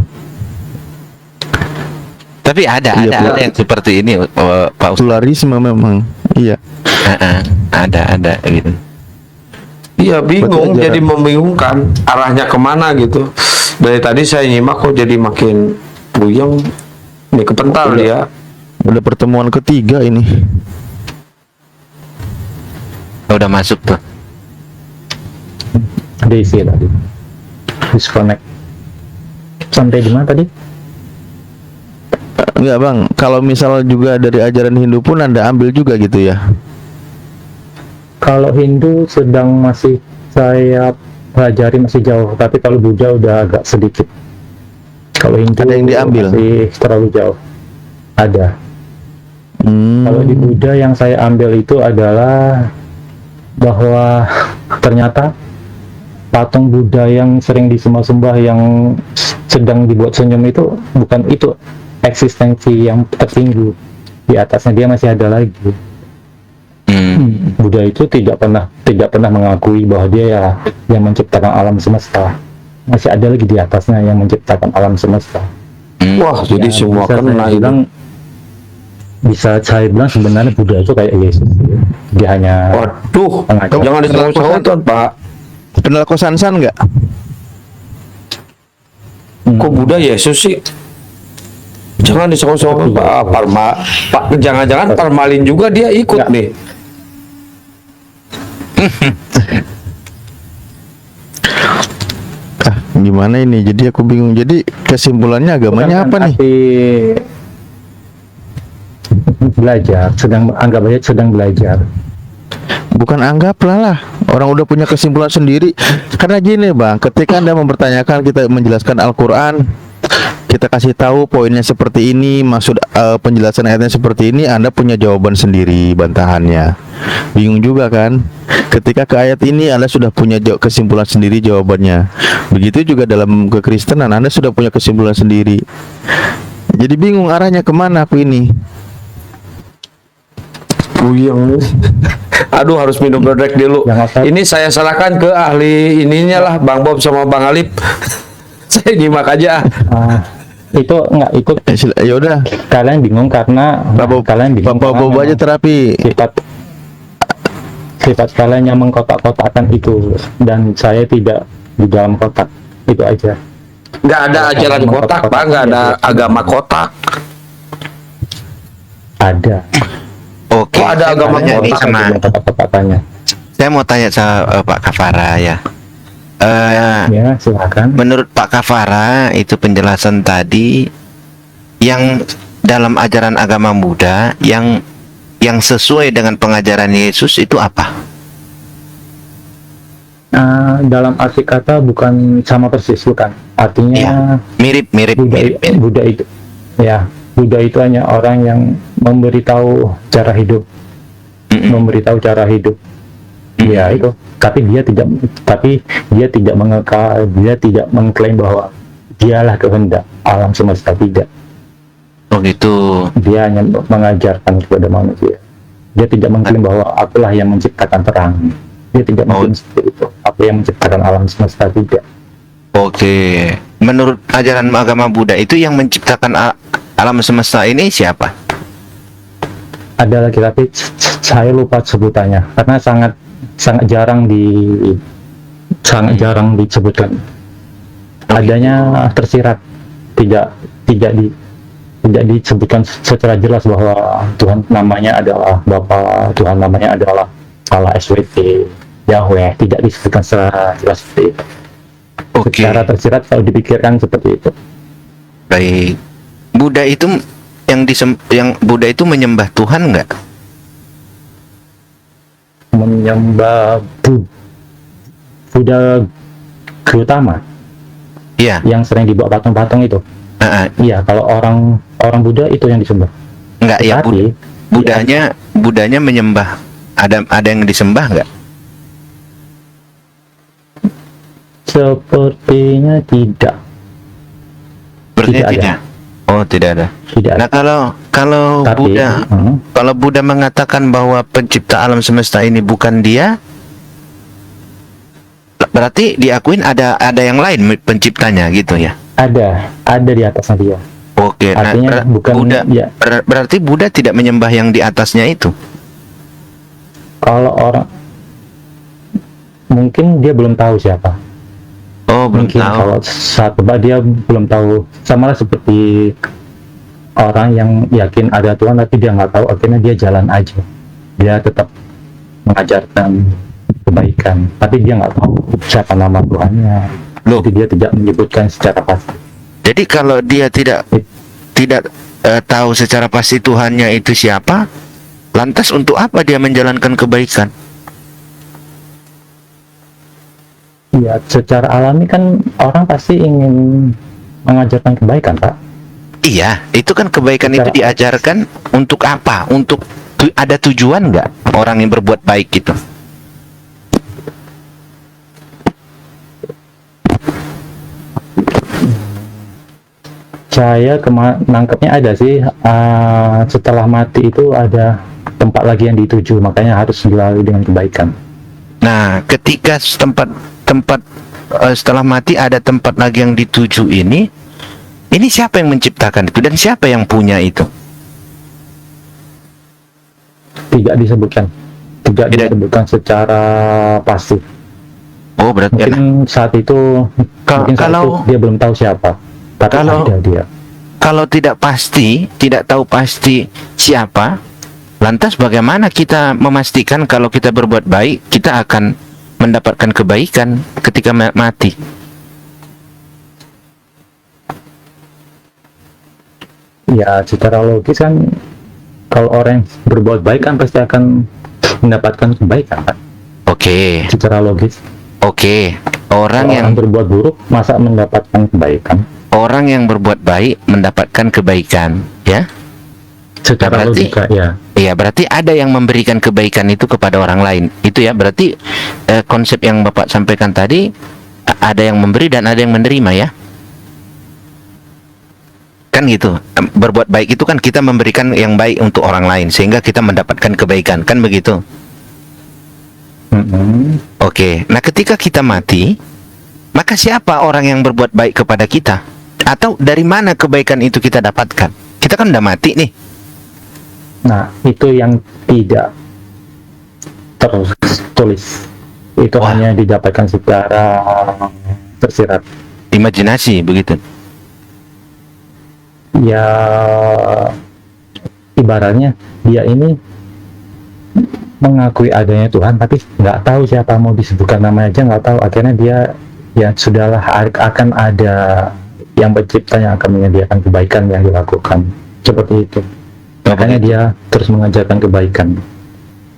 [SPEAKER 2] Tapi ada yang seperti ini, Pak Ustaz.
[SPEAKER 4] Pluralisme memang, iya.
[SPEAKER 2] Ada gitu.
[SPEAKER 6] Iya, bingung,
[SPEAKER 4] Betul,
[SPEAKER 6] jadi membingungkan arahnya kemana gitu. Dari tadi saya nyimak kok jadi makin buyeng. Ini kepental dia.
[SPEAKER 4] Udah pertemuan ketiga ini.
[SPEAKER 2] Udah masuk tuh.
[SPEAKER 5] DC tadi disconnect. Sampai di mana tadi?
[SPEAKER 4] Enggak bang, kalau misal juga dari ajaran Hindu pun Anda ambil juga gitu ya?
[SPEAKER 5] Kalau Hindu sedang masih saya pelajari, masih jauh, tapi kalau Buddha udah agak sedikit. Kalau Hindu
[SPEAKER 4] Ada yang diambil?
[SPEAKER 5] masih terlalu jauh. Ada. Kalau di Buddha yang saya ambil itu adalah bahwa ternyata patung Buddha yang sering disembah-sembah, yang sedang dibuat senyum itu bukan itu eksistensi yang tertinggi. Di atasnya dia masih ada lagi. Buddha itu tidak pernah mengakui bahwa dia ya yang menciptakan alam semesta. Masih ada lagi di atasnya yang menciptakan alam semesta.
[SPEAKER 6] Wah, jadi semua
[SPEAKER 5] bisa
[SPEAKER 6] kena
[SPEAKER 5] saya
[SPEAKER 6] ini.
[SPEAKER 5] bilang, bisa saya bilang sebenarnya Buddha itu kayak Yesus. Dia hanya
[SPEAKER 6] Waduh,
[SPEAKER 5] pengajar.
[SPEAKER 6] jangan disahut-sahut Pak.
[SPEAKER 4] Kenal Kosansan nggak?
[SPEAKER 6] Kok Buddha Yesus sih? Jangan disahut-sahut Pak. Pak, jangan-jangan Parmalin juga dia ikut
[SPEAKER 5] Nggak.
[SPEAKER 6] nih.
[SPEAKER 4] Gimana ini? Jadi aku bingung. Jadi kesimpulannya agamanya apa nih?
[SPEAKER 5] Tapi belajar, anggap aja sedang belajar.
[SPEAKER 4] Bukan anggaplah lah. Orang udah punya kesimpulan sendiri. Karena gini bang, ketika Anda mempertanyakan, kita menjelaskan Al-Quran, kita kasih tahu poinnya seperti ini, maksud penjelasan ayatnya seperti ini, Anda punya jawaban sendiri, bantahannya. Bingung juga kan? Ketika ke ayat ini Anda sudah punya kesimpulan sendiri jawabannya. Begitu juga dalam kekristenan, Anda sudah punya kesimpulan sendiri. Jadi bingung arahnya kemana aku ini.
[SPEAKER 6] Buyang. Aduh, harus minum berdek dulu. Ini saya serahkan ke ahli ininya lah, Bang Bob sama Bang Alip. Saya nyimak aja.
[SPEAKER 5] Itu nggak ikut.
[SPEAKER 4] Ya udah,
[SPEAKER 5] Kalian bingung karena kalian bingung
[SPEAKER 4] Bapak
[SPEAKER 5] karena
[SPEAKER 4] Bob aja
[SPEAKER 5] memang
[SPEAKER 4] terapi.
[SPEAKER 5] sifat kalian yang mengkotak-kotakan itu, dan saya tidak di dalam kotak. Itu aja.
[SPEAKER 6] Nggak ada ajaran kotak, Pak. Nggak ada agama kotak.
[SPEAKER 5] Ada.
[SPEAKER 2] Oke,
[SPEAKER 6] Kok ada
[SPEAKER 2] saya
[SPEAKER 6] agama
[SPEAKER 2] mau tanya nih
[SPEAKER 6] kotak
[SPEAKER 2] sama
[SPEAKER 5] Kotak-kotakannya.
[SPEAKER 2] saya mau tanya sama Pak Kafara ya.
[SPEAKER 5] Ya, silakan.
[SPEAKER 2] Menurut Pak Kafara itu penjelasan tadi yang dalam ajaran agama Buddha yang sesuai dengan pengajaran Yesus itu apa?
[SPEAKER 5] Dalam arti kata bukan sama persis, bukan. Artinya
[SPEAKER 2] Iya. Mirip.
[SPEAKER 5] Buddha itu, ya, Buddha itu hanya orang yang memberitahu cara hidup, memberitahu cara hidup. Ya itu. Tapi dia tidak mengekal, dia tidak mengklaim bahwa dialah kehendak alam semesta, tidak.
[SPEAKER 2] Oh gitu.
[SPEAKER 5] Dia hanya mengajarkan kepada manusia. Dia tidak mengklaim bahwa akulah yang menciptakan terang. Dia tidak mengklaim seperti itu. Aku yang menciptakan alam semesta, tidak.
[SPEAKER 2] Oke. Menurut ajaran agama Buddha itu yang menciptakan alam semesta ini siapa?
[SPEAKER 5] Ada lagi, tapi saya lupa sebutannya karena sangat jarang disebutkan. Adanya tersirat, tidak disebutkan secara jelas bahwa Tuhan namanya adalah Bapa, Tuhan namanya adalah Allah SWT, Yahweh, tidak disebutkan secara jelas seperti itu.
[SPEAKER 2] Oke.
[SPEAKER 5] Secara tersirat kalau dipikirkan seperti itu.
[SPEAKER 2] Baik. Buddha itu yang Buddha itu menyembah Tuhan nggak?
[SPEAKER 5] Menyembah Buddha Gautama
[SPEAKER 2] Iya.
[SPEAKER 5] yang sering dibawa patung-patung itu. Iya, kalau orang Buddha itu yang disembah.
[SPEAKER 2] Enggak ya,
[SPEAKER 5] Tapi
[SPEAKER 2] Buddhanya menyembah. Ada yang disembah nggak?
[SPEAKER 5] sepertinya tidak.
[SPEAKER 2] Sepertinya
[SPEAKER 5] Tidak ada.
[SPEAKER 2] tidak. Oh, tidak ada.
[SPEAKER 5] Tidak ada.
[SPEAKER 2] Nah, kalau
[SPEAKER 5] Tapi,
[SPEAKER 2] Kalau Buddha mengatakan bahwa pencipta alam semesta ini bukan dia, berarti diakuin ada yang lain penciptanya gitu ya?
[SPEAKER 5] ada di atasnya dia.
[SPEAKER 2] Oke,
[SPEAKER 5] Artinya bukan
[SPEAKER 2] Buddha,
[SPEAKER 5] ya.
[SPEAKER 2] berarti Buddha tidak menyembah yang di atasnya itu.
[SPEAKER 5] Kalau orang mungkin dia belum tahu siapa.
[SPEAKER 2] Oh, belum
[SPEAKER 5] Mungkin
[SPEAKER 2] tahu.
[SPEAKER 5] kalau saat dia belum tahu, sama lah seperti orang yang yakin ada Tuhan tapi dia nggak tahu, akhirnya dia jalan aja, dia tetap mengajarkan kebaikan tapi dia nggak tahu siapa nama Tuhannya.
[SPEAKER 2] Loh.
[SPEAKER 5] Jadi dia tidak menyebutkan secara pasti.
[SPEAKER 2] Jadi kalau dia tidak tidak tahu secara pasti Tuhannya itu siapa, lantas untuk apa dia menjalankan kebaikan?
[SPEAKER 5] Ya, secara alami kan orang pasti ingin mengajarkan kebaikan, Pak.
[SPEAKER 2] Iya, itu kan kebaikan itu diajarkan untuk apa? Untuk ada tujuan nggak orang yang berbuat baik itu?
[SPEAKER 5] Saya nangkepnya ada sih, setelah mati itu ada tempat lagi yang dituju, makanya harus dilalui dengan kebaikan.
[SPEAKER 2] Nah, ketika tempat setelah mati ada tempat lagi yang dituju ini siapa yang menciptakan itu dan siapa yang punya itu?
[SPEAKER 5] Tidak disebutkan, tidak disebutkan secara pasti.
[SPEAKER 2] Oh, berarti
[SPEAKER 5] Mungkin saat itu,
[SPEAKER 2] kalau
[SPEAKER 5] dia belum tahu siapa, tapi ada dia.
[SPEAKER 2] Kalau tidak pasti, tidak tahu pasti siapa, lantas bagaimana kita memastikan kalau kita berbuat baik, kita akan mendapatkan kebaikan ketika mati?
[SPEAKER 5] Ya, secara logis kan, kalau orang yang berbuat baik kan pasti akan mendapatkan kebaikan, kan?
[SPEAKER 2] Oke.
[SPEAKER 5] Secara logis.
[SPEAKER 2] Oke. Orang
[SPEAKER 5] Kalau
[SPEAKER 2] yang
[SPEAKER 5] berbuat buruk, masa mendapatkan kebaikan?
[SPEAKER 2] Orang yang berbuat baik mendapatkan kebaikan, ya?
[SPEAKER 5] Secara
[SPEAKER 2] Berarti-
[SPEAKER 5] logika, ya.
[SPEAKER 2] Iya, berarti ada yang memberikan kebaikan itu kepada orang lain. Itu ya, berarti konsep yang Bapak sampaikan tadi, ada yang memberi dan ada yang menerima, ya? Kan gitu. Berbuat baik itu kan kita memberikan yang baik untuk orang lain sehingga kita mendapatkan kebaikan, kan begitu? Oke. Nah, ketika kita mati, maka siapa orang yang berbuat baik kepada kita? Atau dari mana kebaikan itu kita dapatkan? Kita kan udah mati nih.
[SPEAKER 5] Nah, itu yang tidak tertulis. Itu
[SPEAKER 2] Wah.
[SPEAKER 5] hanya didapatkan secara tersirat.
[SPEAKER 2] Imajinasi begitu.
[SPEAKER 5] Ya, ibaratnya dia ini mengakui adanya Tuhan, tapi nggak tahu siapa mau disebutkan namanya aja nggak tahu. Akhirnya dia, ya sudahlah, akan ada yang pencipta yang akan menyediakan kebaikan yang dilakukan. Seperti itu. Makanya dia terus mengajarkan kebaikan.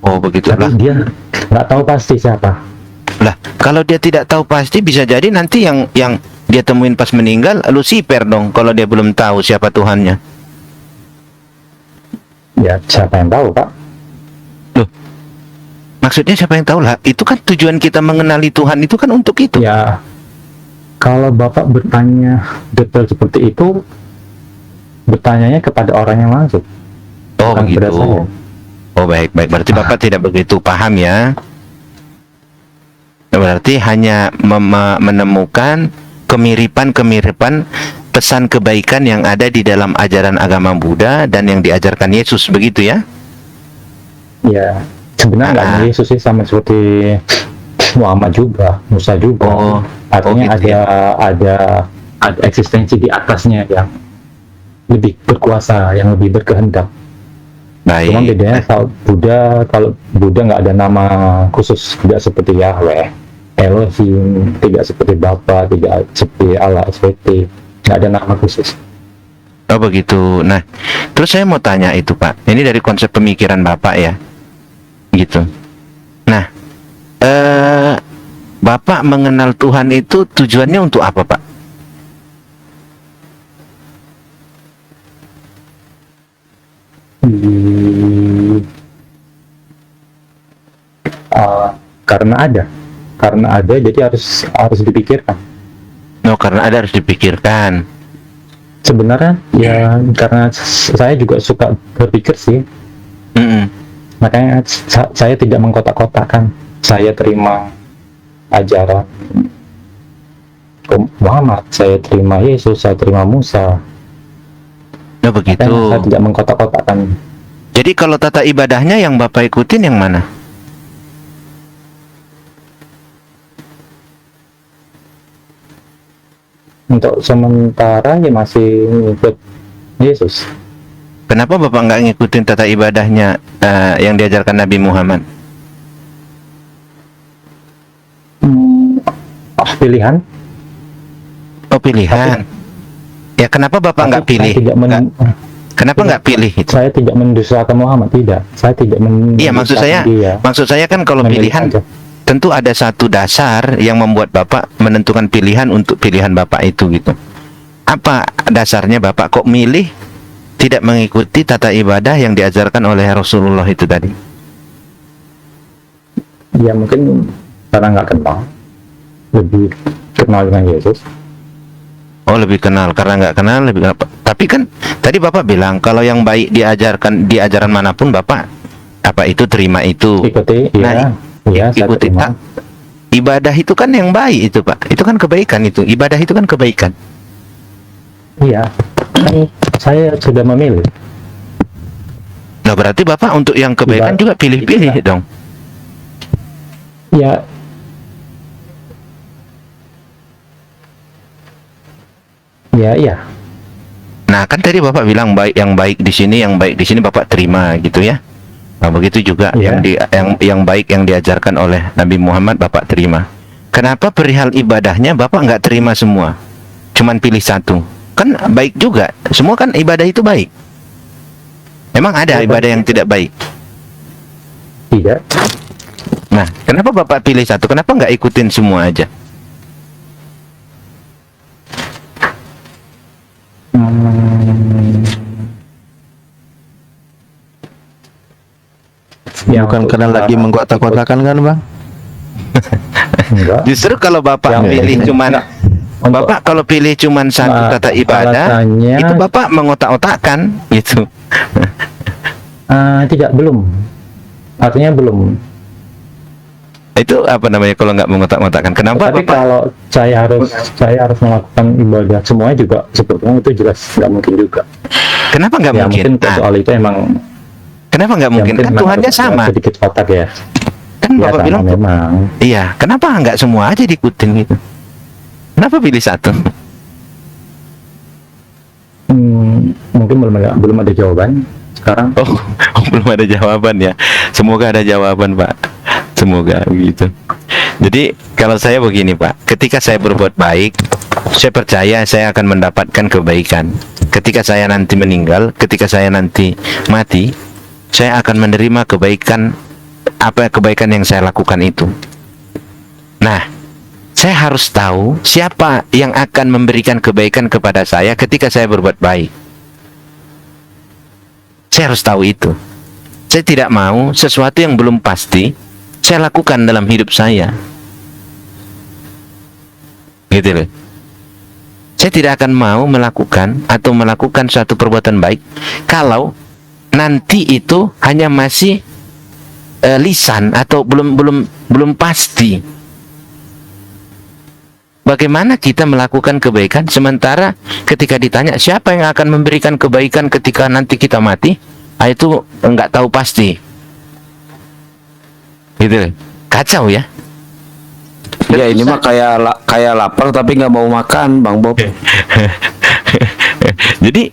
[SPEAKER 2] Oh, begitulah.
[SPEAKER 5] Tapi dia nggak tahu pasti siapa.
[SPEAKER 2] Lah, kalau dia tidak tahu pasti bisa jadi nanti yang dia temuin pas meninggal Lucifer dong kalau dia belum tahu siapa Tuhannya.
[SPEAKER 5] Ya, siapa yang tahu, Pak?
[SPEAKER 2] Loh. Maksudnya siapa yang tahu lah? Itu kan tujuan kita mengenali Tuhan itu kan untuk itu.
[SPEAKER 5] Ya, kalau Bapak bertanya detail seperti itu, bertanyanya kepada orang yang langsung.
[SPEAKER 2] Oh,
[SPEAKER 5] bukan
[SPEAKER 2] begitu.
[SPEAKER 5] kepada saya.
[SPEAKER 2] Oh, baik. Berarti Bapak tidak begitu paham ya. Berarti hanya menemukan kemiripan pesan kebaikan yang ada di dalam ajaran agama Buddha dan yang diajarkan Yesus, begitu ya?
[SPEAKER 5] Ya, sebenarnya nggak hanya Yesus sih, sama seperti Muhammad juga, Musa juga.
[SPEAKER 2] Oh,
[SPEAKER 5] Artinya
[SPEAKER 2] gitu ya.
[SPEAKER 5] ada eksistensi di atasnya yang lebih berkuasa, yang lebih berkehendak.
[SPEAKER 2] Baik.
[SPEAKER 5] Cuma bedanya kalau Buddha nggak ada nama khusus, tidak seperti Yahweh, Elohim, tidak seperti Bapa, tidak seperti Allah SWT, nggak ada nama khusus.
[SPEAKER 2] Oh, begitu. Nah, terus saya mau tanya itu, Pak. Ini dari konsep pemikiran Bapak ya, gitu. Nah, Bapak mengenal Tuhan itu tujuannya untuk apa, Pak?
[SPEAKER 5] Karena ada, jadi harus dipikirkan.
[SPEAKER 2] No, karena ada harus dipikirkan.
[SPEAKER 5] Sebenarnya ya karena saya juga suka berpikir sih, makanya saya tidak mengkotak-kotakan. Saya terima ajaran Muhammad, saya terima Yesus, saya terima Musa.
[SPEAKER 2] No, begitu.
[SPEAKER 5] Makanya saya tidak mengkotak-kotakan.
[SPEAKER 2] Jadi kalau tata ibadahnya yang Bapak ikutin yang mana?
[SPEAKER 5] Untuk sementara ya masih ngikut Yesus.
[SPEAKER 2] Kenapa Bapak nggak ngikutin tata ibadahnya yang diajarkan Nabi Muhammad?
[SPEAKER 5] Pilihan.
[SPEAKER 2] Oh, pilihan. Ya kenapa Bapak
[SPEAKER 5] Tapi
[SPEAKER 2] nggak pilih?
[SPEAKER 5] saya tidak
[SPEAKER 2] Kenapa nggak pilih itu?
[SPEAKER 5] saya tidak mendustakan Muhammad, tidak. Saya tidak
[SPEAKER 2] Iya, maksud saya,
[SPEAKER 5] dia.
[SPEAKER 2] kan kalau
[SPEAKER 5] Memilih
[SPEAKER 2] pilihan
[SPEAKER 5] aja.
[SPEAKER 2] tentu ada satu dasar yang membuat Bapak menentukan pilihan untuk pilihan Bapak itu gitu. Apa dasarnya Bapak kok milih tidak mengikuti tata ibadah yang diajarkan oleh Rasulullah itu tadi?
[SPEAKER 5] Ya mungkin karena nggak kenal, lebih kenal dengan Yesus.
[SPEAKER 2] Oh, lebih kenal, karena nggak kenal lebih. Tapi kan tadi Bapak bilang kalau yang baik diajarkan di ajaran manapun Bapak apa itu terima itu.
[SPEAKER 5] Ikuti,
[SPEAKER 2] Nah,
[SPEAKER 5] iya, saya
[SPEAKER 2] ikuti
[SPEAKER 5] terima.
[SPEAKER 2] ibadah itu kan yang baik itu Pak. Itu kan kebaikan itu. Ibadah itu kan kebaikan.
[SPEAKER 5] Iya, kan saya sudah memilih.
[SPEAKER 2] Nah, berarti Bapak untuk yang kebaikan juga pilih-pilih dong.
[SPEAKER 5] Ya, iya.
[SPEAKER 2] Nah, kan tadi Bapak bilang yang baik di sini Bapak terima gitu ya. Nah, begitu juga
[SPEAKER 5] Iya.
[SPEAKER 2] yang baik yang diajarkan oleh Nabi Muhammad Bapak terima. Kenapa perihal ibadahnya Bapak nggak terima semua? Cuman pilih satu. Kan baik juga. Semua kan ibadah itu baik. Emang ada
[SPEAKER 5] Ya,
[SPEAKER 2] ibadah
[SPEAKER 5] baik.
[SPEAKER 2] yang tidak baik?
[SPEAKER 5] Tidak.
[SPEAKER 2] Nah, kenapa Bapak pilih satu? Kenapa nggak ikutin semua aja?
[SPEAKER 5] Ya,
[SPEAKER 4] Bukan
[SPEAKER 5] untuk
[SPEAKER 4] karena lagi
[SPEAKER 5] sekarang
[SPEAKER 4] mengkotak-kotakan kan, Bang?
[SPEAKER 5] Enggak.
[SPEAKER 2] Justru kalau Bapak
[SPEAKER 5] Yang
[SPEAKER 2] pilih
[SPEAKER 5] ini.
[SPEAKER 2] cuman
[SPEAKER 5] Untuk-
[SPEAKER 2] Bapak kalau pilih cuman satu
[SPEAKER 5] Nah,
[SPEAKER 2] tata ibadah,
[SPEAKER 5] alasannya-
[SPEAKER 2] itu Bapak mengotak-otakkan gitu.
[SPEAKER 5] Tidak, belum. Artinya belum.
[SPEAKER 2] Itu apa namanya kalau nggak mengotak-ngotakkan? Kenapa
[SPEAKER 5] Tapi
[SPEAKER 2] Bapak?
[SPEAKER 5] kalau saya harus melakukan ibadah semuanya juga sebetulnya itu jelas nggak mungkin juga.
[SPEAKER 2] Kenapa nggak
[SPEAKER 5] Ya
[SPEAKER 2] mungkin?
[SPEAKER 5] mungkin soal itu emang
[SPEAKER 2] Kenapa nggak mungkin?
[SPEAKER 5] ya
[SPEAKER 2] Kan
[SPEAKER 5] memang
[SPEAKER 2] Tuhannya
[SPEAKER 5] harus
[SPEAKER 2] sama.
[SPEAKER 5] ada sedikit kotak ya.
[SPEAKER 2] Kan
[SPEAKER 5] Ya
[SPEAKER 2] Bapak
[SPEAKER 5] sama
[SPEAKER 2] bilang,
[SPEAKER 5] memang.
[SPEAKER 2] iya. Kenapa nggak semua aja diikutin gitu? Kenapa pilih satu?
[SPEAKER 5] Mungkin belum ada jawaban sekarang.
[SPEAKER 2] Oh, belum ada jawaban ya. Semoga ada jawaban Pak. Semoga begitu. Jadi kalau saya begini Pak, ketika saya berbuat baik, saya percaya saya akan mendapatkan kebaikan. Ketika saya nanti meninggal, ketika saya nanti mati, saya akan menerima kebaikan kebaikan yang saya lakukan itu. Nah, saya harus tahu siapa yang akan memberikan kebaikan kepada saya ketika saya berbuat baik. Saya harus tahu itu. Saya tidak mau sesuatu yang belum pasti saya lakukan dalam hidup saya. Gitu loh. Saya tidak akan mau melakukan suatu perbuatan baik kalau nanti itu hanya masih lisan atau belum pasti. Bagaimana kita melakukan kebaikan sementara ketika ditanya siapa yang akan memberikan kebaikan ketika nanti kita mati, itu enggak tahu pasti. Gitu. Kacau ya.
[SPEAKER 6] Ya ini mah kayak lapar tapi nggak mau makan, Bang Bob.
[SPEAKER 2] Jadi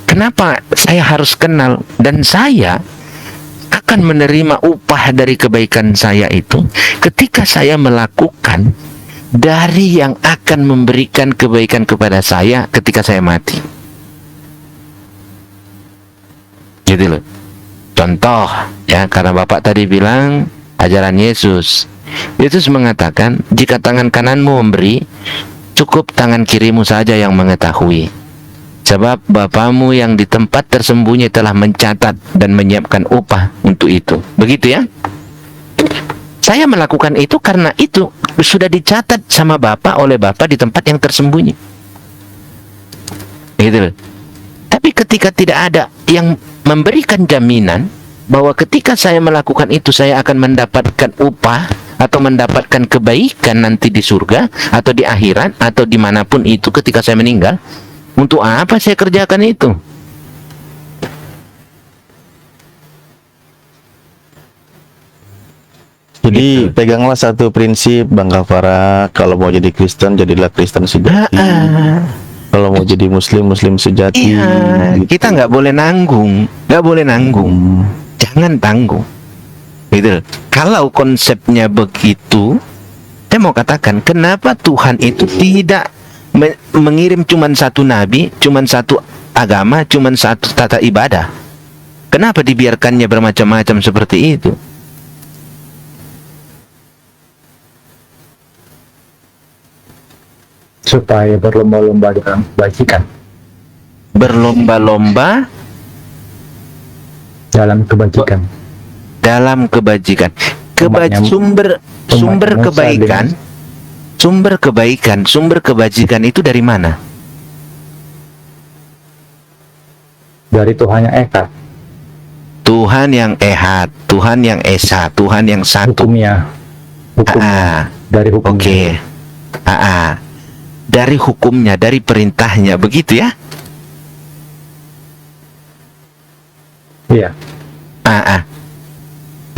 [SPEAKER 2] kenapa saya harus kenal dan saya akan menerima upah dari kebaikan saya itu ketika saya melakukan dari yang akan memberikan kebaikan kepada saya ketika saya mati. Gitu loh. Contoh ya, karena Bapak tadi bilang ajaran Yesus. Yesus mengatakan, jika tangan kananmu memberi, cukup tangan kirimu saja yang mengetahui. Sebab Bapamu yang di tempat tersembunyi telah mencatat dan menyiapkan upah untuk itu. Begitu ya. Saya melakukan itu karena itu sudah dicatat sama Bapak oleh Bapak di tempat yang tersembunyi. Gitu loh. Tapi ketika tidak ada yang memberikan jaminan bahwa ketika saya melakukan itu saya akan mendapatkan upah atau mendapatkan kebaikan nanti di surga atau di akhirat atau dimanapun itu ketika saya meninggal, untuk apa saya kerjakan itu?
[SPEAKER 4] Jadi peganglah satu prinsip Bang Kafara, kalau mau jadi Kristen jadilah Kristen sejati. Kalau mau jadi Muslim sejati.
[SPEAKER 2] Iya,
[SPEAKER 4] gitu.
[SPEAKER 2] kita nggak boleh nanggung, jangan tanggung. Gitu. Kalau konsepnya begitu, saya mau katakan kenapa Tuhan itu tidak mengirim cuman satu nabi, cuman satu agama, cuman satu tata ibadah. Kenapa dibiarkannya bermacam-macam seperti itu?
[SPEAKER 5] Supaya berlomba-lomba dalam kebajikan,
[SPEAKER 2] Berlomba-lomba
[SPEAKER 5] dalam kebajikan.
[SPEAKER 2] dalam kebajikan.
[SPEAKER 5] Umatnya-
[SPEAKER 2] Sumber
[SPEAKER 5] Musa
[SPEAKER 2] kebaikan, sumber kebajikan itu dari mana?
[SPEAKER 5] Dari Tuhan yang eka,
[SPEAKER 2] Tuhan yang Ehad, Tuhan yang Esa, Tuhan yang satu.
[SPEAKER 5] hukumnya dari hukumnya.
[SPEAKER 2] Oke. Dari hukumnya, dari perintahnya, begitu ya?
[SPEAKER 5] Iya.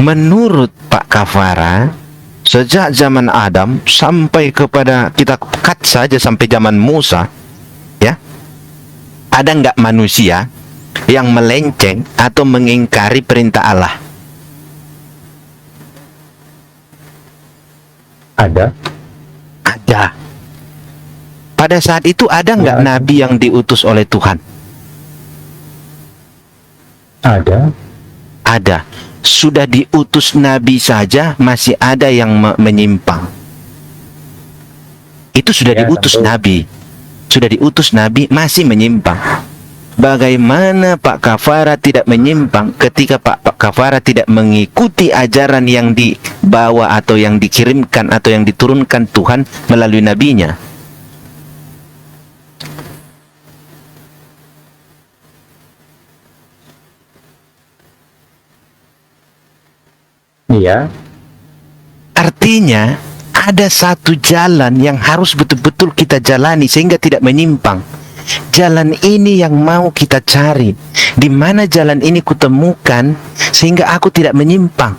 [SPEAKER 2] Menurut Pak Kafara, sejak zaman Adam sampai kepada kita cut saja sampai zaman Musa, ya, ada nggak manusia yang melenceng atau mengingkari perintah Allah?
[SPEAKER 5] Ada.
[SPEAKER 2] Ada. Pada saat itu ada nggak
[SPEAKER 5] Ya.
[SPEAKER 2] nabi yang diutus oleh Tuhan?
[SPEAKER 5] Ada.
[SPEAKER 2] Ada. Sudah diutus nabi saja masih ada yang menyimpang. Itu sudah
[SPEAKER 5] Ya,
[SPEAKER 2] diutus
[SPEAKER 5] tentu.
[SPEAKER 2] nabi. Sudah diutus nabi masih menyimpang. Bagaimana Pak Kafara tidak menyimpang ketika Pak Kafara tidak mengikuti ajaran yang dibawa atau yang dikirimkan atau yang diturunkan Tuhan melalui nabinya?
[SPEAKER 5] Iya.
[SPEAKER 2] Artinya ada satu jalan yang harus betul-betul kita jalani sehingga tidak menyimpang. Jalan ini yang mau kita cari. Di mana jalan ini kutemukan sehingga aku tidak menyimpang.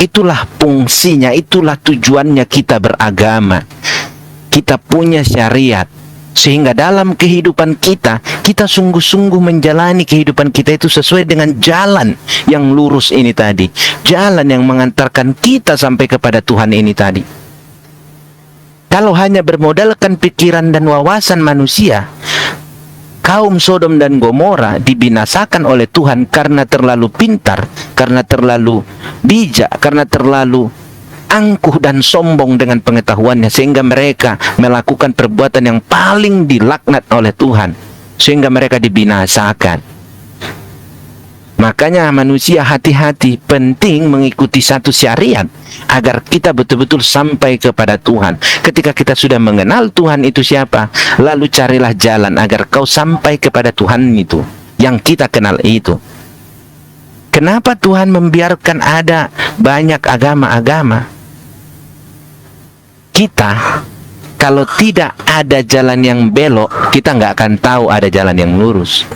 [SPEAKER 2] Itulah fungsinya, itulah tujuannya kita beragama. Kita punya syariat. Sehingga dalam kehidupan kita, kita sungguh-sungguh menjalani kehidupan kita itu sesuai dengan jalan yang lurus ini tadi. Jalan yang mengantarkan kita sampai kepada Tuhan ini tadi. Kalau hanya bermodalkan pikiran dan wawasan manusia, kaum Sodom dan Gomora dibinasakan oleh Tuhan karena terlalu pintar, karena terlalu bijak, karena terlalu angkuh dan sombong dengan pengetahuannya, sehingga mereka melakukan perbuatan yang paling dilaknat oleh Tuhan, sehingga mereka dibinasakan. Makanya manusia hati-hati, penting mengikuti satu syariat agar kita betul-betul sampai kepada Tuhan. Ketika kita sudah mengenal Tuhan itu siapa, lalu carilah jalan agar kau sampai kepada Tuhan itu yang kita kenal itu. Kenapa Tuhan membiarkan ada banyak agama-agama? Kita kalau tidak ada jalan yang belok, kita nggak akan tahu ada jalan yang lurus.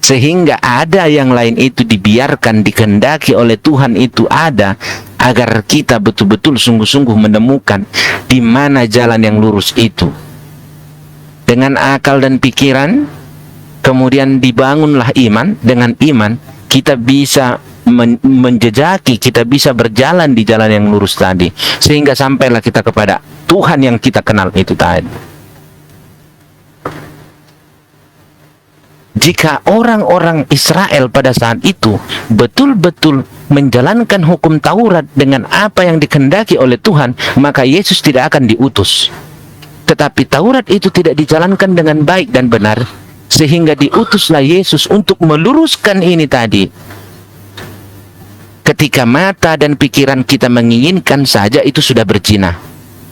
[SPEAKER 2] Sehingga ada yang lain itu dibiarkan, dikehendaki oleh Tuhan itu ada, agar kita betul-betul sungguh-sungguh menemukan di mana jalan yang lurus itu. Dengan akal dan pikiran, kemudian dibangunlah iman. Dengan iman, kita bisa menjejaki, kita bisa berjalan di jalan yang lurus tadi. Sehingga sampailah kita kepada Tuhan yang kita kenal itu tadi. Jika orang-orang Israel pada saat itu betul-betul menjalankan hukum Taurat dengan apa yang dikehendaki oleh Tuhan, maka Yesus tidak akan diutus. Tetapi Taurat itu tidak dijalankan dengan baik dan benar, sehingga diutuslah Yesus untuk meluruskan ini tadi. Ketika mata dan pikiran kita menginginkan saja, itu sudah berzina.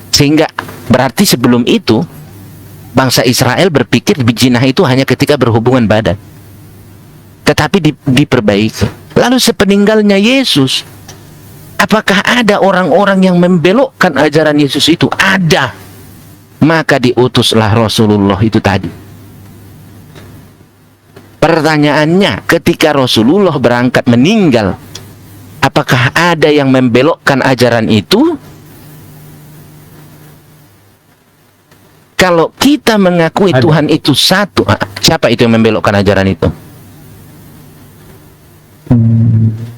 [SPEAKER 2] Sehingga berarti sebelum itu bangsa Israel berpikir berzina itu hanya ketika berhubungan badan. Tetapi diperbaiki. Lalu sepeninggalnya Yesus, apakah ada orang-orang yang membelokkan ajaran Yesus itu? Ada. Maka diutuslah Rasulullah itu tadi. Pertanyaannya, ketika Rasulullah berangkat meninggal, apakah ada yang membelokkan ajaran itu? Kalau kita mengakui
[SPEAKER 5] Ada.
[SPEAKER 2] Tuhan itu satu, siapa itu yang membelokkan ajaran itu?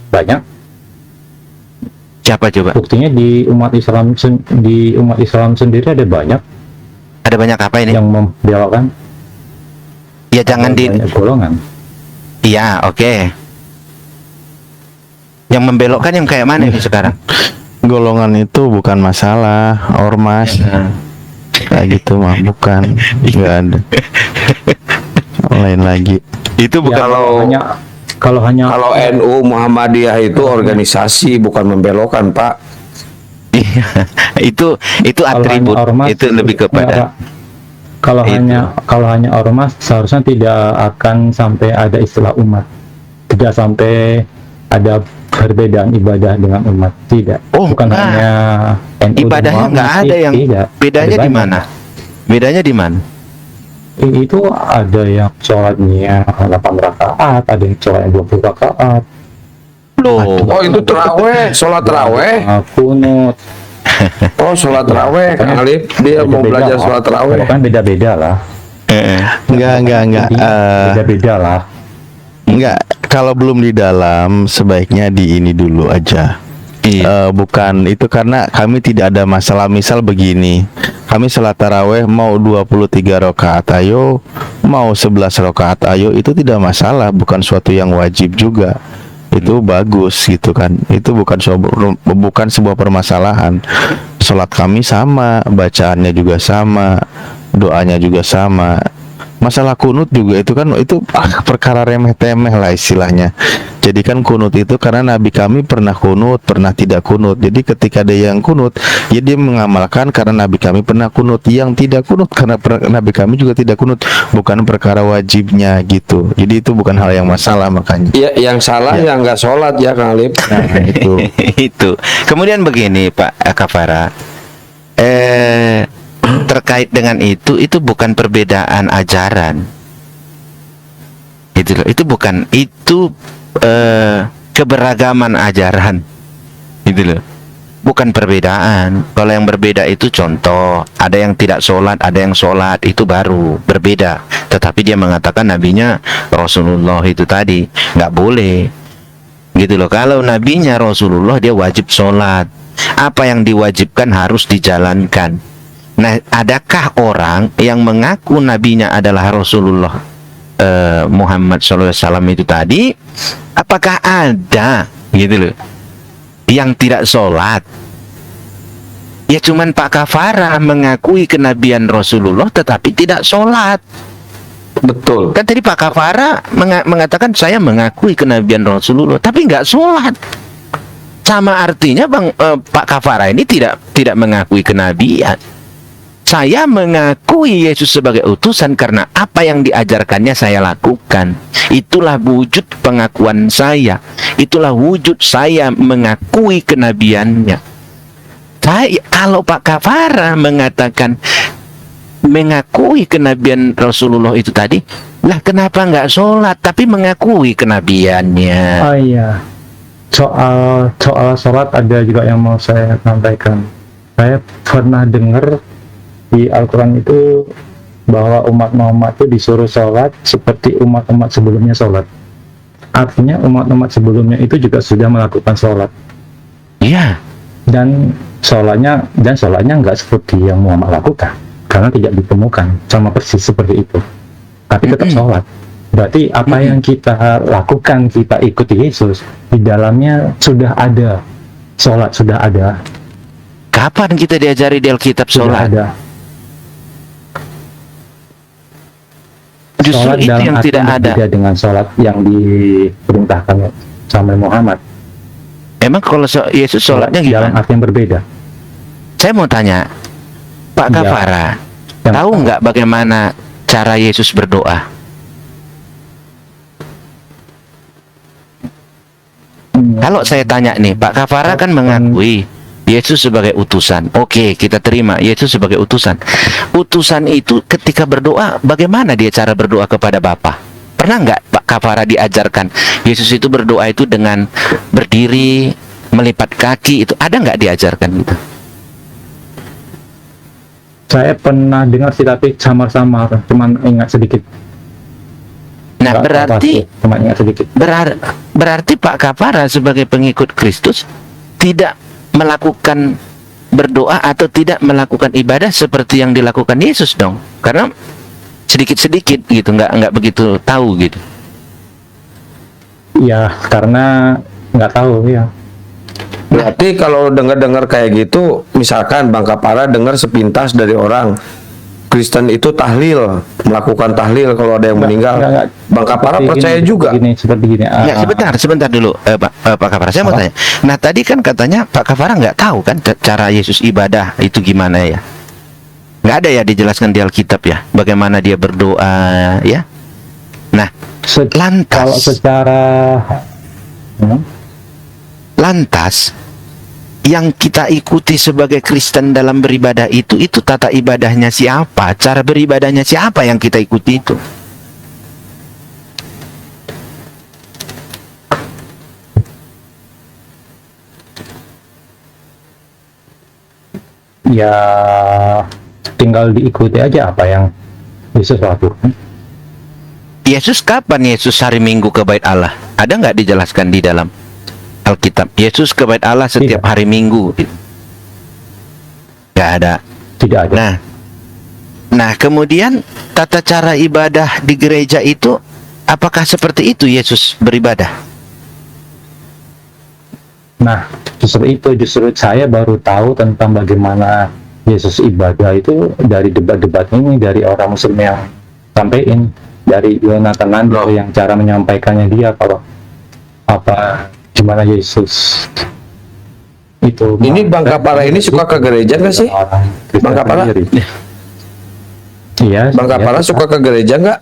[SPEAKER 5] Banyak.
[SPEAKER 2] Siapa coba?
[SPEAKER 5] Buktinya di umat Islam sendiri ada banyak.
[SPEAKER 2] Ada banyak apa ini?
[SPEAKER 5] yang membelokkan
[SPEAKER 2] Ya jangan di.
[SPEAKER 5] banyak golongan.
[SPEAKER 2] Iya, oke. Yang membelokkan yang kayak mana ini sekarang?
[SPEAKER 4] Golongan itu bukan masalah, ormas. Kayak gitu mah bukan. Enggak ada. Lain lagi.
[SPEAKER 2] Itu bukan.
[SPEAKER 5] Kalau hanya
[SPEAKER 6] Kalau NU Muhammadiyah itu organisasi, bukan membelokkan, Pak.
[SPEAKER 2] Iya, itu
[SPEAKER 5] kalau
[SPEAKER 2] atribut.
[SPEAKER 5] hanya ormas,
[SPEAKER 2] Itu lebih kepada.
[SPEAKER 5] kalau
[SPEAKER 2] Itu.
[SPEAKER 5] hanya ormas seharusnya tidak akan sampai ada istilah umat, tidak sampai ada perbedaan ibadah dengan umat, tidak.
[SPEAKER 2] Oh,
[SPEAKER 5] Bukan
[SPEAKER 2] nah.
[SPEAKER 5] hanya NU dan
[SPEAKER 2] Ibadahnya
[SPEAKER 5] Muhammad,
[SPEAKER 2] nggak ada yang
[SPEAKER 5] tidak.
[SPEAKER 2] bedanya
[SPEAKER 5] Ada
[SPEAKER 2] di
[SPEAKER 5] banyak.
[SPEAKER 2] mana? Bedanya di mana?
[SPEAKER 5] Itu ada yang sholatnya 8 rakaat, ada yang sholatnya 20 rakaat,
[SPEAKER 2] Loh,
[SPEAKER 6] Oh, itu terawih, sholat terawih.
[SPEAKER 5] kunut.
[SPEAKER 6] Oh, sholat terawih, Kang Alif. Dia mau
[SPEAKER 5] Beda-beda
[SPEAKER 6] belajar
[SPEAKER 5] lah.
[SPEAKER 6] sholat terawih.
[SPEAKER 5] Kalau kan beda-beda lah.
[SPEAKER 4] Enggak.
[SPEAKER 5] Beda-beda lah.
[SPEAKER 4] Enggak. Kalau belum di dalam, sebaiknya di ini dulu aja.
[SPEAKER 2] iya.
[SPEAKER 4] Bukan itu karena kami tidak ada masalah. Misal begini, kami salat taraweh mau 23 rakaat ayo, mau 11 rakaat ayo, itu tidak masalah, bukan suatu yang wajib juga. Itu bagus gitu kan. Itu bukan sebuah permasalahan. Salat kami sama, bacaannya juga sama, doanya juga sama. Masalah kunut juga itu kan perkara remeh-temeh lah istilahnya. Jadi kan kunut itu karena Nabi kami pernah kunut, pernah tidak kunut. Jadi ketika ada yang kunut, ya dia mengamalkan karena Nabi kami pernah kunut. Yang tidak kunut karena Nabi kami juga tidak kunut. Bukan perkara wajibnya gitu. Jadi itu bukan hal yang masalah makanya.
[SPEAKER 6] Ya, yang salah yang nggak sholat ya, Kang Alif.
[SPEAKER 4] Nah itu.
[SPEAKER 2] Itu. Kemudian begini, Pak Kafara. Terkait dengan itu bukan perbedaan ajaran. Itu loh, itu bukan, itu keberagaman ajaran. Itu loh. Bukan perbedaan. Kalau yang berbeda itu contoh, ada yang tidak sholat, ada yang sholat, itu baru berbeda. Tetapi dia mengatakan nabinya Rasulullah itu tadi nggak boleh. Gitu loh. Kalau nabinya Rasulullah, dia wajib sholat. Apa yang diwajibkan harus dijalankan. Nah, adakah orang yang mengaku nabinya adalah Rasulullah Muhammad SAW itu tadi? Apakah ada gitu loh yang tidak sholat? Ya cuman Pak Kafara mengakui kenabian Rasulullah tetapi tidak sholat.
[SPEAKER 6] Betul.
[SPEAKER 2] Kan tadi Pak Kafara mengatakan saya mengakui kenabian Rasulullah tapi nggak sholat. Sama artinya Pak Kafara ini tidak mengakui kenabian. Saya mengakui Yesus sebagai utusan karena apa yang diajarkannya saya lakukan. Itulah wujud pengakuan saya. Itulah wujud saya mengakui kenabiannya. Kalau Pak Kafara mengatakan mengakui kenabian Rasulullah itu tadi, lah kenapa nggak sholat tapi mengakui kenabiannya?
[SPEAKER 5] Oh iya, soal sholat ada juga yang mau saya sampaikan. Saya pernah dengar di Al-Quran itu bahwa umat Muhammad itu disuruh sholat seperti umat-umat sebelumnya sholat. Artinya umat-umat sebelumnya itu juga sudah melakukan sholat.
[SPEAKER 2] Iya.
[SPEAKER 5] Dan sholatnya nggak seperti yang Muhammad lakukan, karena tidak ditemukan sama persis seperti itu. Tapi tetap sholat. Berarti apa yang kita lakukan, kita ikuti Yesus, di dalamnya sudah ada sholat, sudah ada.
[SPEAKER 2] Kapan kita diajari di Alkitab
[SPEAKER 5] Sudah
[SPEAKER 2] sholat?
[SPEAKER 5] ada.
[SPEAKER 2] Justru
[SPEAKER 5] Sholat
[SPEAKER 2] itu
[SPEAKER 5] dalam
[SPEAKER 2] yang
[SPEAKER 5] arti
[SPEAKER 2] tidak ada.
[SPEAKER 5] berbeda dengan sholat yang diperintahkan sama Muhammad.
[SPEAKER 2] Emang kalau Yesus sholatnya
[SPEAKER 5] Dalam
[SPEAKER 2] gimana?
[SPEAKER 5] arti yang berbeda.
[SPEAKER 2] Saya mau tanya, Pak
[SPEAKER 5] Iya.
[SPEAKER 2] Kafara,
[SPEAKER 5] Yang
[SPEAKER 2] tahu nggak bagaimana cara Yesus berdoa? Kalau saya tanya nih, Pak Kafara kan mengakui Yesus sebagai utusan. Oke, kita terima Yesus sebagai utusan. Utusan itu ketika berdoa, bagaimana dia cara berdoa kepada Bapa? Pernah nggak Pak Kafara diajarkan Yesus itu berdoa itu dengan berdiri, melipat kaki, itu ada nggak diajarkan gitu?
[SPEAKER 5] Saya pernah dengar sih, tapi samar-samar, cuman ingat sedikit.
[SPEAKER 2] Nah,
[SPEAKER 5] Nggak
[SPEAKER 2] berarti
[SPEAKER 5] pasti, cuma ingat sedikit.
[SPEAKER 2] berarti Pak Kafara sebagai pengikut Kristus tidak melakukan berdoa atau tidak melakukan ibadah seperti yang dilakukan Yesus dong, karena sedikit-sedikit gitu, nggak begitu tahu gitu.
[SPEAKER 5] Ya karena nggak tahu ya.
[SPEAKER 6] Berarti kalau dengar-dengar kayak gitu, misalkan Bang Kapara dengar sepintas dari orang Kristen itu tahlil, melakukan tahlil kalau ada yang meninggal.
[SPEAKER 5] Enggak.
[SPEAKER 6] Bang Kapara percaya juga.
[SPEAKER 5] Seperti gini.
[SPEAKER 2] Ya sebentar dulu, Pak Kafara, saya mau tanya. Nah tadi kan katanya Pak Kafara nggak tahu kan cara Yesus ibadah itu gimana ya? Nggak ada ya dijelaskan di Alkitab ya, bagaimana dia berdoa ya? Nah lantas,
[SPEAKER 5] kalau secara
[SPEAKER 2] lantas yang kita ikuti sebagai Kristen dalam beribadah itu tata ibadahnya siapa? Cara beribadahnya siapa yang kita ikuti itu?
[SPEAKER 5] ya tinggal diikuti aja apa yang Yesus lakukan.
[SPEAKER 2] Yesus kapan Yesus hari Minggu ke Bait Allah? Ada nggak dijelaskan di dalam Alkitab? Yesus ke Bait Allah setiap hari Minggu. Nggak ada.
[SPEAKER 5] Tidak ada.
[SPEAKER 2] Nah kemudian tata cara ibadah di gereja itu apakah seperti itu Yesus beribadah?
[SPEAKER 5] Nah, justru saya baru tahu tentang bagaimana Yesus ibadah itu dari debat-debat ini, dari orang Muslim yang sampaikan, dari Yonatan Nando yang cara menyampaikannya dia kalau gimana Yesus itu.
[SPEAKER 6] Ini Bang Kapara ini suka ke gereja nggak sih? Bang Kapara?
[SPEAKER 5] Iya.
[SPEAKER 6] Bang Kapara suka ke gereja nggak?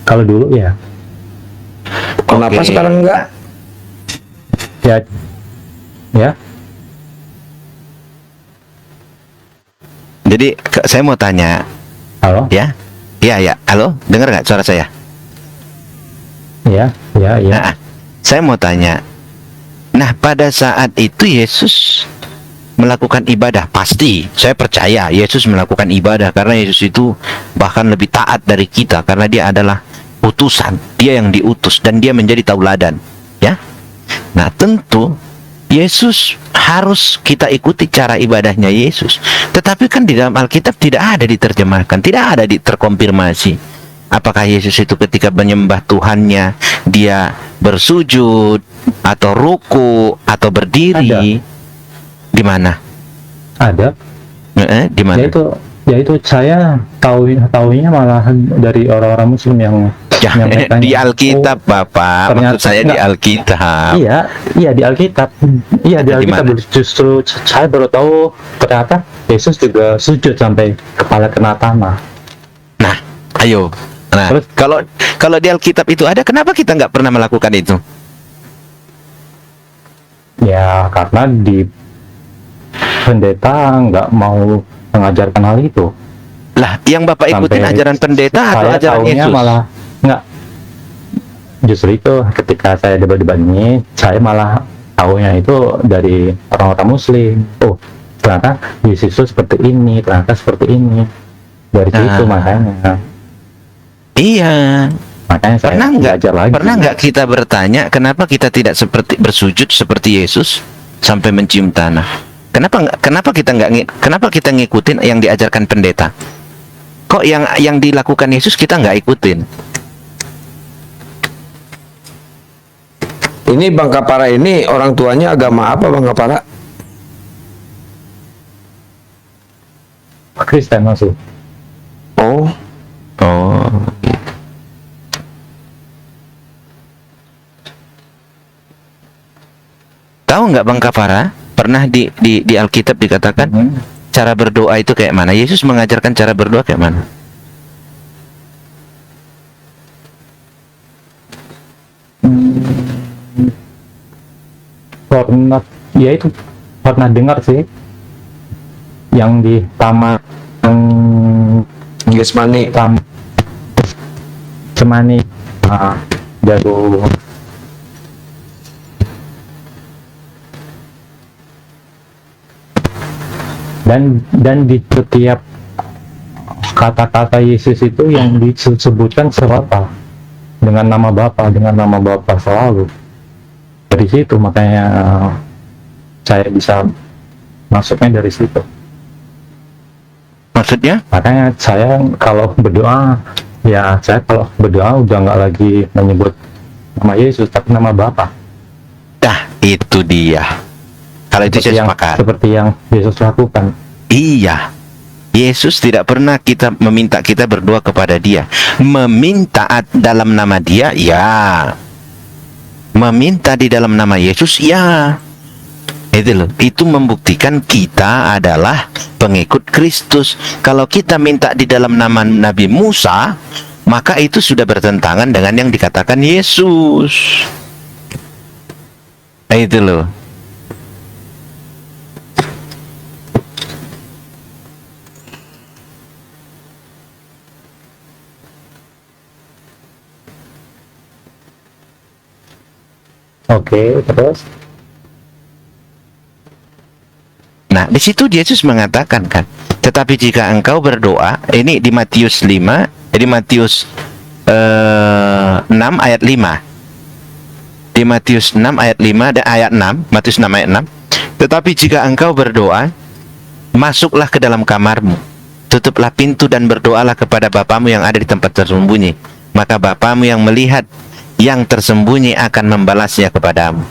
[SPEAKER 5] Kalau dulu ya.
[SPEAKER 6] Kenapa
[SPEAKER 2] Oke.
[SPEAKER 6] sekarang enggak?
[SPEAKER 5] Ya.
[SPEAKER 2] Jadi saya mau tanya
[SPEAKER 5] Halo.
[SPEAKER 2] ya. Ya, halo, dengar nggak suara saya?
[SPEAKER 5] Ya.
[SPEAKER 2] Nah, saya mau tanya. Nah, pada saat itu Yesus melakukan ibadah, pasti saya percaya Yesus melakukan ibadah karena Yesus itu bahkan lebih taat dari kita karena dia adalah utusan, dia yang diutus dan dia menjadi tauladan, ya. Nah, tentu Yesus harus kita ikuti cara ibadahnya Yesus. Tetapi kan di dalam Alkitab tidak ada diterjemahkan, tidak ada terkonfirmasi. Apakah Yesus itu ketika menyembah Tuhannya dia bersujud atau ruku atau berdiri? Di mana?
[SPEAKER 5] Ada.
[SPEAKER 2] Di mana?
[SPEAKER 5] Yaitu saya tahunya malah dari orang-orang Muslim yang menyampaikan
[SPEAKER 2] Di Alkitab, Bapak. Maksud saya di Alkitab.
[SPEAKER 5] Iya di Alkitab. Iya di Alkitab. Justru saya baru tahu ternyata Yesus juga sujud sampai kepala kena tanah.
[SPEAKER 2] Nah, ayo. Nah,
[SPEAKER 5] Terus?
[SPEAKER 2] kalau di Alkitab itu ada, kenapa kita nggak pernah melakukan itu?
[SPEAKER 5] Ya karena di pendeta nggak mau mengajarkan hal itu.
[SPEAKER 2] Lah, yang Bapak ikutin
[SPEAKER 5] Sampai
[SPEAKER 2] ajaran pendeta atau
[SPEAKER 5] saya
[SPEAKER 2] ajaran
[SPEAKER 5] tahunya
[SPEAKER 2] Yesus?
[SPEAKER 5] malah nggak. Justru itu ketika saya debat-debat ini, saya malah tahunya itu dari orang-orang Muslim. Oh, ternyata Yesus itu seperti ini, ternyata seperti ini. Dari situ makanya.
[SPEAKER 2] Iya.
[SPEAKER 5] Makanya saya belajar lagi.
[SPEAKER 2] Pernah nggak kita bertanya kenapa kita tidak bersujud seperti Yesus sampai mencium tanah? Kenapa kita ngikutin yang diajarkan pendeta? Kok yang dilakukan Yesus kita nggak ikutin?
[SPEAKER 6] Ini Bang Kapara ini orang tuanya agama apa Bang Kapara?
[SPEAKER 5] Kristen masuk.
[SPEAKER 6] Oh,
[SPEAKER 2] Gitu. Tahu nggak Bang Kapara? Pernah di Alkitab dikatakan cara berdoa itu kayak mana? Yesus mengajarkan cara berdoa kayak mana?
[SPEAKER 5] Pernah dengar sih yang di taman
[SPEAKER 6] Gesmani.
[SPEAKER 5] Semani jauh. Dan di setiap kata-kata Yesus itu yang disebutkan siapa? Dengan nama Bapa selalu. dari situ, makanya saya bisa masuknya dari situ.
[SPEAKER 2] Maksudnya?
[SPEAKER 5] Makanya saya kalau berdoa, ya saya kalau berdoa udah nggak lagi menyebut nama Yesus tapi nama Bapa.
[SPEAKER 2] Dah, itu dia. Kalau itu saya sepakat.
[SPEAKER 5] Seperti yang Yesus lakukan.
[SPEAKER 2] Iya. Yesus tidak pernah meminta kita berdoa kepada Dia. Meminta dalam nama Dia, ya. Meminta di dalam nama Yesus, ya. Itu loh. Itu membuktikan kita adalah pengikut Kristus. Kalau kita minta di dalam nama Nabi Musa, maka itu sudah bertentangan dengan yang dikatakan Yesus. Itu loh.
[SPEAKER 5] Oke, terus?
[SPEAKER 2] Nah, di situ Yesus mengatakan kan, tetapi jika engkau berdoa, ini di Matius 5, di Matius 6 ayat 5. Di Matius 6 ayat 5 dan ayat 6, Matius 6 ayat 6. Tetapi jika engkau berdoa, masuklah ke dalam kamarmu, tutuplah pintu dan berdoalah kepada Bapamu yang ada di tempat tersembunyi. Maka Bapamu yang melihat yang tersembunyi akan membalasnya kepadamu.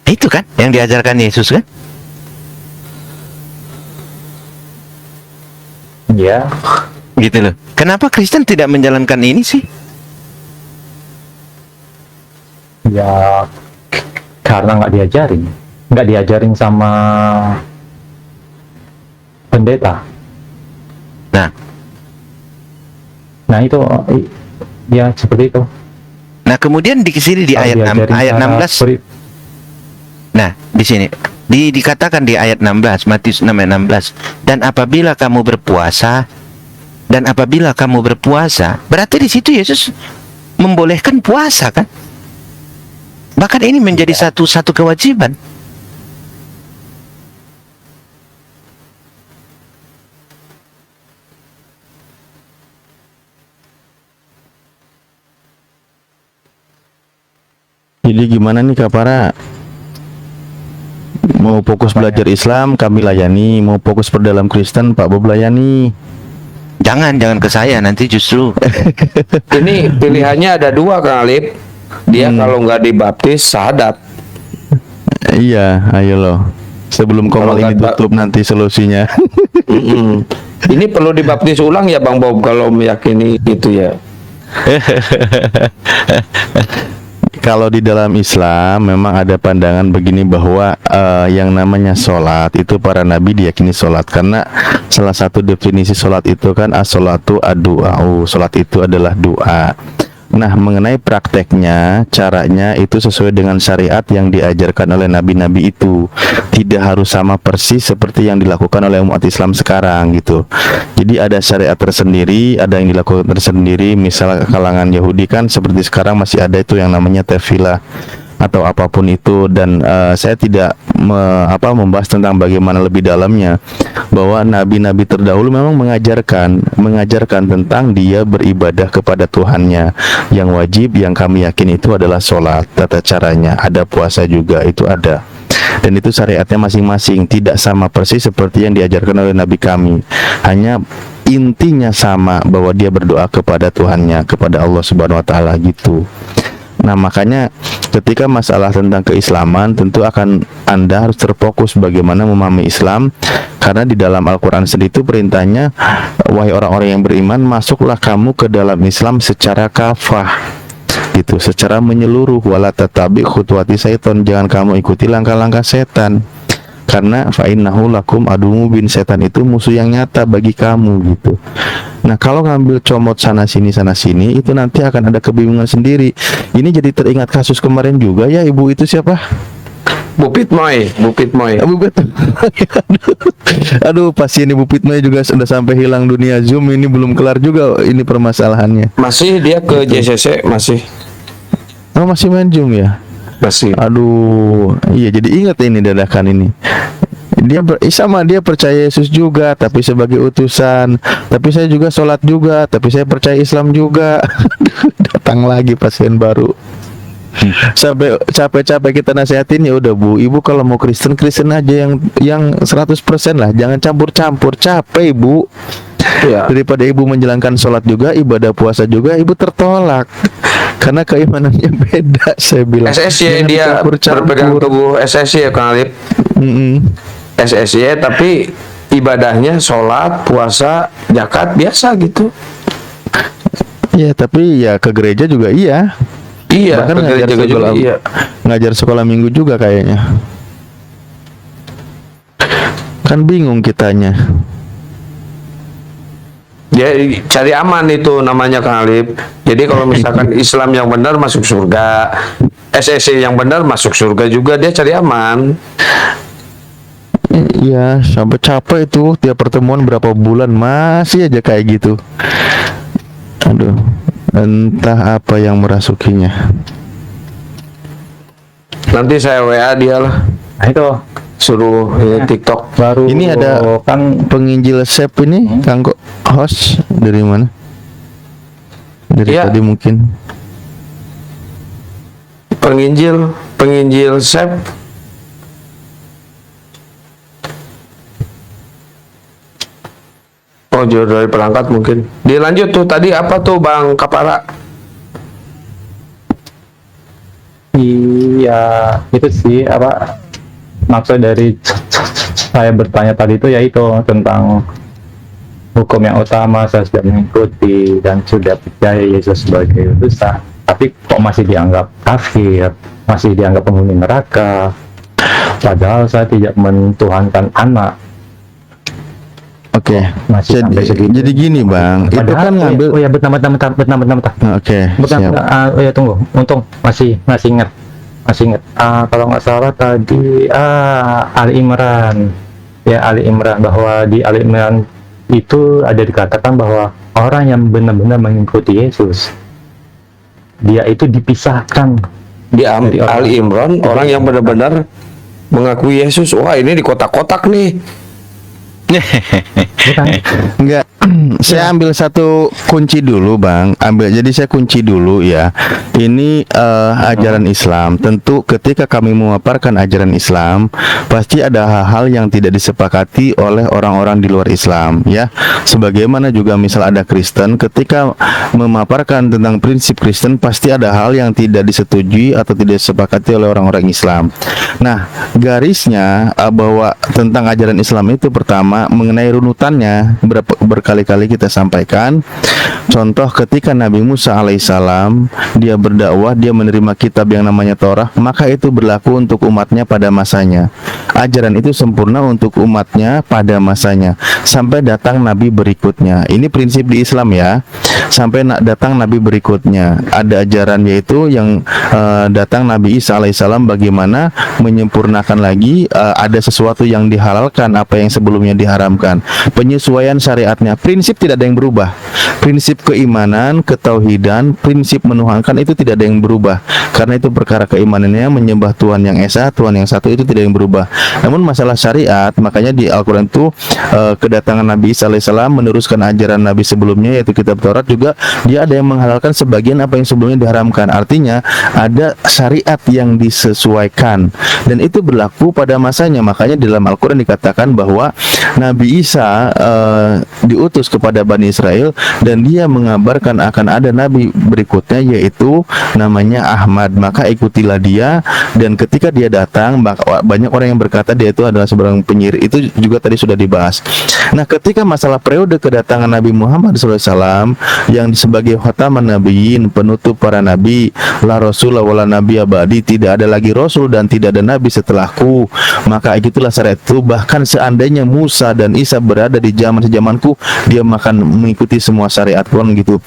[SPEAKER 2] Itu kan yang diajarkan Yesus kan?
[SPEAKER 5] Ya.
[SPEAKER 2] Gitu loh. Kenapa Kristen tidak menjalankan ini sih?
[SPEAKER 5] Ya karena nggak diajarin sama pendeta. Nah itu ya seperti itu.
[SPEAKER 2] Nah kemudian di sini di ayat 6, ayat 16. Nah di sini dikatakan di ayat 16, Matius 6 ayat 16. Dan apabila kamu berpuasa, berarti di situ Yesus membolehkan puasa kan? Bahkan ini menjadi satu kewajiban.
[SPEAKER 4] Jadi gimana nih Kak Para? Mau fokus belajar Islam, kami layani. Mau fokus berdalam Kristen, Pak Bob layani.
[SPEAKER 2] Jangan ke saya, nanti justru
[SPEAKER 6] Ini pilihannya ada dua, Kang Alip. Dia kalau nggak dibaptis syahadat.
[SPEAKER 4] Iya, ayo loh. Sebelum komal ini tutup nanti solusinya.
[SPEAKER 6] Ini perlu dibaptis ulang ya Bang Bob kalau meyakini itu ya.
[SPEAKER 4] Kalau di dalam Islam memang ada pandangan begini bahwa yang namanya sholat itu para nabi diyakini sholat, karena salah satu definisi sholat itu kan as-sholatu ad-du'a'u, sholat itu adalah doa. Nah, mengenai prakteknya, caranya itu sesuai dengan syariat yang diajarkan oleh nabi-nabi itu. Tidak harus sama persis seperti yang dilakukan oleh umat Islam sekarang gitu. Jadi ada syariat tersendiri, ada yang dilakukan tersendiri. Misal kalangan Yahudi kan seperti sekarang masih ada itu yang namanya tefilah atau apapun itu, dan saya tidak membahas tentang bagaimana lebih dalamnya, bahwa nabi-nabi terdahulu memang mengajarkan tentang dia beribadah kepada Tuhannya. Yang wajib yang kami yakin itu adalah sholat, tata caranya, ada puasa juga, itu ada, dan itu syariatnya masing-masing, tidak sama persis seperti yang diajarkan oleh nabi kami, hanya intinya sama, bahwa dia berdoa kepada Tuhannya, kepada Allah Subhanahu wa Ta'ala gitu. Nah, makanya ketika masalah tentang keislaman, tentu Anda harus terfokus bagaimana memahami Islam, karena di dalam Al-Quran sendiri itu perintahnya, wahai orang-orang yang beriman, masuklah kamu ke dalam Islam secara kafah gitu, secara menyeluruh. Wala tatabi khutuwati syaiton, jangan kamu ikuti langkah-langkah setan, karena fa'innahu lakum adumu bin, setan itu musuh yang nyata bagi kamu gitu. Nah, kalau ngambil comot sana sini itu nanti akan ada kebingungan sendiri. Ini jadi teringat kasus kemarin juga ya, ibu itu siapa?
[SPEAKER 6] Bu Pitmoy.
[SPEAKER 4] Aduh, pasien Ibu Pitmoy juga sudah sampai hilang dunia Zoom, ini belum kelar juga ini permasalahannya.
[SPEAKER 6] Masih dia ke JCC masih.
[SPEAKER 4] Oh, masih main Zoom ya?
[SPEAKER 6] Masih.
[SPEAKER 4] Aduh, iya, jadi ingat ini dadakan ini. sama dia percaya Yesus juga, tapi sebagai utusan. Tapi saya juga sholat juga, tapi saya percaya Islam juga. Datang lagi pasien baru. Sampai capek-capek kita nasihatin, ya udah Bu, Ibu kalau mau Kristen aja yang 100% lah, jangan campur-campur. Capek Bu.
[SPEAKER 6] Ya.
[SPEAKER 4] Daripada Ibu menjalankan sholat juga, ibadah puasa juga, Ibu tertolak karena keimanannya beda. Saya bilang
[SPEAKER 6] SSY
[SPEAKER 4] jangan
[SPEAKER 6] dia
[SPEAKER 4] campur-campur.
[SPEAKER 6] berpegang teguh SSY ya Kang Alip. SSY tapi ibadahnya sholat, puasa, zakat biasa gitu.
[SPEAKER 4] Ya tapi ya ke gereja juga iya.
[SPEAKER 6] Iya,
[SPEAKER 4] Bahkan
[SPEAKER 6] ke
[SPEAKER 4] ngajar
[SPEAKER 6] gereja juga
[SPEAKER 4] sekolah,
[SPEAKER 6] iya.
[SPEAKER 4] ngajar sekolah minggu juga kayaknya. Kan bingung kitanya.
[SPEAKER 6] Dia cari aman itu namanya Kang Alip. Jadi kalau misalkan Islam yang benar masuk surga, SSC yang benar masuk surga juga, dia cari aman.
[SPEAKER 4] Iya, sampai capek itu tiap pertemuan berapa bulan masih aja kayak gitu. Aduh, entah apa yang merasukinya.
[SPEAKER 6] Nanti saya WA dia lah,
[SPEAKER 5] Nah itu
[SPEAKER 6] suruh TikTok.
[SPEAKER 5] baru
[SPEAKER 4] Ini ada
[SPEAKER 5] kan
[SPEAKER 4] penginjil Sep ini, Kang kok host dari mana? Dari
[SPEAKER 6] Iya.
[SPEAKER 4] tadi mungkin.
[SPEAKER 6] penginjil Sep. Oh, jauh dari perangkat mungkin. Dilanjut tuh tadi apa tuh Bang Kapara?
[SPEAKER 5] iya itu sih apa maksud dari saya bertanya tadi itu yaitu tentang hukum yang utama. Saya sudah mengikuti dan sudah percaya Yesus sebagai utusan, tapi kok masih dianggap kafir, masih dianggap penghuni neraka, padahal saya tidak mentuhankan anak.
[SPEAKER 4] Oke.
[SPEAKER 5] Masih sampai segitu.
[SPEAKER 4] Jadi gini Bang, itu
[SPEAKER 5] Padahal,
[SPEAKER 4] kan ngambil.
[SPEAKER 5] oh ya bentar.
[SPEAKER 4] Oke.
[SPEAKER 5] Bukan,
[SPEAKER 4] Siap.
[SPEAKER 5] oh ya tunggu, untung masih ingat. Kalau nggak salah tadi Ali Imran, ya Ali Imran, bahwa di Ali Imran itu ada dikatakan bahwa orang yang benar-benar mengikuti Yesus, dia itu dipisahkan.
[SPEAKER 6] Di
[SPEAKER 5] Dari orang-
[SPEAKER 6] Ali Imran, orang yang benar-benar mengakui Yesus. Wah, ini di kotak-kotak nih.
[SPEAKER 5] Bukan?
[SPEAKER 4] Enggak, saya ambil satu kunci dulu Bang. Jadi saya kunci dulu ya. Ini ajaran Islam. Tentu ketika kami memaparkan ajaran Islam, pasti ada hal-hal yang tidak disepakati oleh orang-orang di luar Islam ya. Sebagaimana juga misal ada Kristen, ketika memaparkan tentang prinsip Kristen, pasti ada hal yang tidak disetujui atau tidak disepakati oleh orang-orang Islam. Nah, garisnya bahwa tentang ajaran Islam itu pertama mengenai runutannya berkali-kali kita sampaikan. Contoh ketika Nabi Musa alaihissalam dia berdakwah, dia menerima kitab yang namanya Torah, maka itu berlaku untuk umatnya pada masanya. Ajaran itu sempurna untuk umatnya pada masanya sampai datang Nabi berikutnya. Ini prinsip di Islam ya. Sampai datang Nabi berikutnya, ada ajaran yaitu yang datang Nabi Isa alaihissalam bagaimana menyempurnakan lagi, ada sesuatu yang dihalalkan apa yang sebelumnya diharamkan, penyesuaian syariatnya. Prinsip tidak ada yang berubah. Prinsip keimanan, ketauhidan, prinsip menuhankan itu tidak ada yang berubah. Karena itu perkara keimanannya menyembah Tuhan yang Esa, Tuhan yang satu, itu tidak yang berubah. Namun masalah syariat, makanya di Al-Quran itu kedatangan Nabi Isa alaihissalam meneruskan ajaran Nabi sebelumnya yaitu kitab Taurat, juga dia ada yang menghalalkan sebagian apa yang sebelumnya diharamkan. Artinya ada syariat yang disesuaikan dan itu berlaku pada masanya. Makanya di dalam Al-Quran dikatakan bahwa Nabi Isa diutus kepada Bani Israel dan dia mengabarkan akan ada Nabi berikutnya yaitu namanya Ahmad, maka ikutilah dia. Dan ketika dia datang, banyak orang yang berkata dia itu adalah seorang penyihir. Itu juga tadi sudah dibahas. Nah, ketika masalah periode kedatangan Nabi Muhammad SAW yang sebagai khataman nabiyyin, penutup para nabi, la rasul wala nabi abadi, tidak ada lagi rasul dan tidak ada nabi setelahku, maka itulah syariat itu. Bahkan seandainya Musa Musa dan Isa berada di zamanku, dia akan mengikuti semua syariat Quran gitu.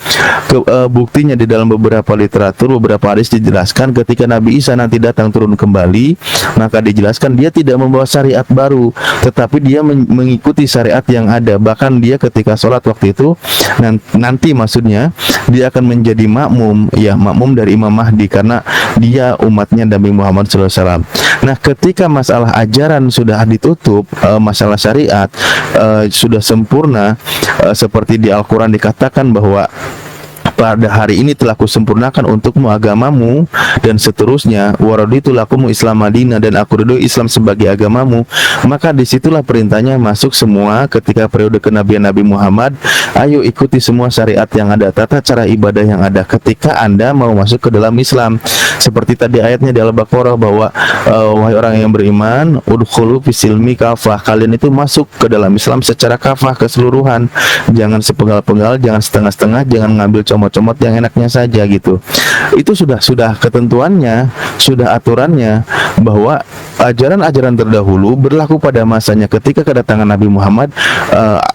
[SPEAKER 4] Buktinya di dalam beberapa literatur, beberapa hadis dijelaskan ketika Nabi Isa nanti datang turun kembali, maka dijelaskan dia tidak membawa syariat baru, tetapi dia mengikuti syariat yang ada. Bahkan dia ketika sholat waktu itu nanti maksudnya dia akan menjadi makmum, ya makmum dari Imam Mahdi karena dia umatnya Nabi Muhammad SAW. Nah, ketika masalah ajaran sudah ditutup, masalah syariat sudah sempurna, seperti di Al-Quran dikatakan bahwa pada hari ini telah kusempurnakan untukmu agamamu dan seterusnya, waraditu lakum Islam Madinah, dan aku ridho Islam sebagai agamamu. Maka disitulah perintahnya masuk semua ketika periode kenabian Nabi Muhammad, ayo ikuti semua syariat yang ada, tata cara ibadah yang ada ketika Anda mau masuk ke dalam Islam. Seperti tadi ayatnya di Al-Baqarah bahwa wahai orang yang beriman, udkhulu fisilmi kafah, kalian itu masuk ke dalam Islam secara kafah, keseluruhan, jangan sepenggal-penggal, jangan setengah-setengah, jangan ngambil comot yang enaknya saja gitu. Itu sudah ketentuannya, sudah aturannya, bahwa ajaran-ajaran terdahulu berlaku pada masanya. Ketika kedatangan Nabi Muhammad,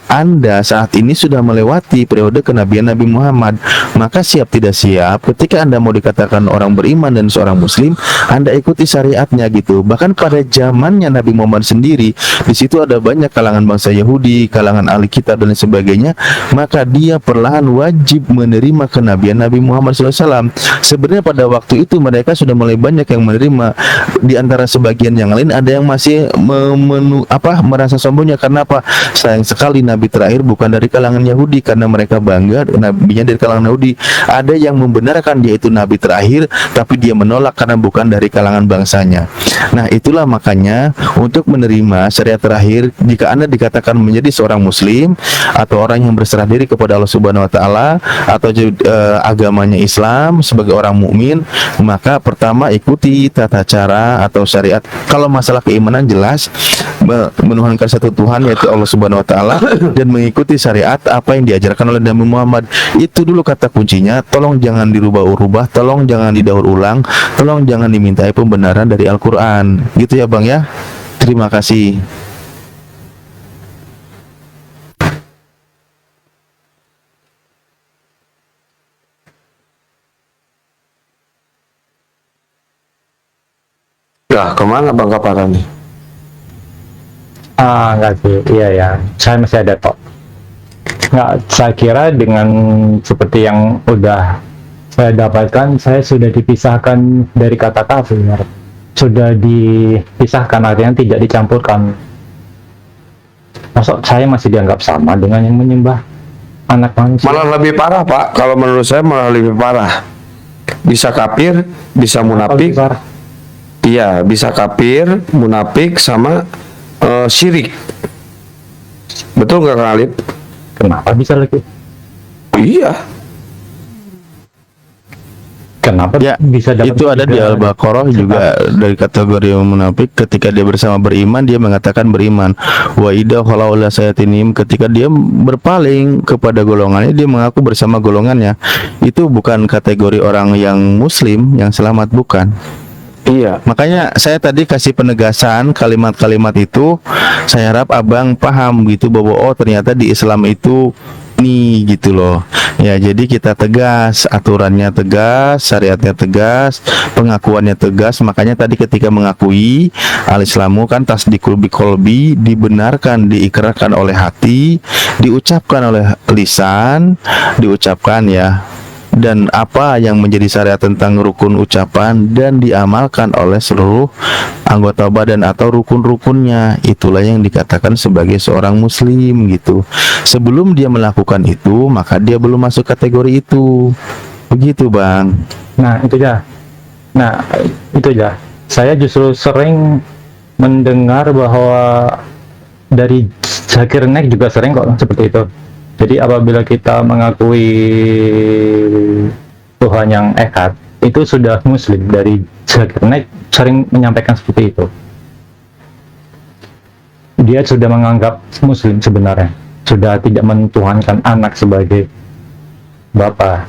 [SPEAKER 4] Anda saat ini sudah melewati periode kenabian Nabi Muhammad, maka siap tidak siap ketika Anda mau dikatakan orang beriman dan seorang muslim, Anda ikuti syariatnya gitu. Bahkan pada zamannya Nabi Muhammad sendiri, di situ ada banyak kalangan bangsa Yahudi, kalangan ahli kitab dan sebagainya, maka dia perlahan wajib menerima kenabian Nabi Muhammad SAW. Sebenarnya pada waktu itu mereka sudah mulai banyak yang menerima. Di antara sebagian yang lain ada yang masih merasa sombongnya. Karena apa? Sayang sekali Nabi terakhir bukan dari kalangan Yahudi, karena mereka bangga nabinya dari kalangan Yahudi. Ada yang membenarkan dia itu Nabi terakhir, tapi dia menolak karena bukan dari kalangan bangsanya. Nah, itulah makanya untuk menerima syariat terakhir, jika Anda dikatakan menjadi seorang muslim atau orang yang berserah diri kepada Allah Subhanahu wa taala, atau agamanya Islam sebagai orang mukmin, maka pertama ikuti tata cara atau syariat. Kalau masalah keimanan jelas menuhankan satu Tuhan yaitu Allah Subhanahu wa taala dan mengikuti syariat apa yang diajarkan oleh Nabi Muhammad. Itu dulu kata kuncinya. Tolong jangan dirubah-ubah, tolong jangan didaur ulang, tolong jangan dimintai pembenaran dari Al-Qur'an. Gitu ya, Bang ya. Terima kasih.
[SPEAKER 6] Lah, kemana Bang Kapara nih?
[SPEAKER 5] Enggak sih, iya ya, saya masih ada tok. Nggak, saya kira dengan seperti yang udah saya dapatkan, saya sudah dipisahkan dari kata kafir, sudah dipisahkan, artinya tidak dicampurkan. Masuk saya masih dianggap sama dengan yang menyembah anak manusia.
[SPEAKER 6] Malah lebih parah, Pak. Kalau menurut saya malah lebih parah. Bisa kafir, bisa munafik. Iya, bisa kafir, munafik, sama syirik. Betul nggak, Kang Alip?
[SPEAKER 5] Kenapa bisa lagi?
[SPEAKER 6] Iya.
[SPEAKER 5] Kenapa
[SPEAKER 4] Ya,
[SPEAKER 5] bisa dapat
[SPEAKER 4] itu ada di Al-Baqarah juga dari kategori munafik. Ketika dia bersama beriman, dia mengatakan beriman. Wa idza khala ila sayatinim, ketika dia berpaling kepada golongannya, dia mengaku bersama golongannya. Itu bukan kategori orang yang muslim yang selamat, bukan.
[SPEAKER 6] Iya.
[SPEAKER 4] Makanya saya tadi kasih penegasan kalimat-kalimat itu, saya harap Abang paham gitu bahwa oh ternyata di Islam itu nih gitu loh. Ya, jadi kita tegas, aturannya tegas, syariatnya tegas, pengakuannya tegas. Makanya tadi ketika mengakui al-Islamu kan tasdikul biqolbi, dibenarkan, diikrarkan oleh hati, diucapkan oleh lisan, diucapkan ya. Dan apa yang menjadi syariat tentang rukun ucapan dan diamalkan oleh seluruh anggota badan atau rukun-rukunnya, itulah yang dikatakan sebagai seorang muslim gitu. Sebelum dia melakukan itu, maka dia belum masuk kategori itu. Begitu, Bang.
[SPEAKER 5] Nah, itu ya. Nah, itu ya. Saya justru sering mendengar bahwa dari Zakir Naik juga sering kok seperti itu. Jadi apabila kita mengakui Tuhan yang echad, itu sudah muslim. Dari Zakir Naik sering menyampaikan seperti itu. Dia sudah menganggap muslim sebenarnya, sudah tidak mentuhankan anak sebagai bapa.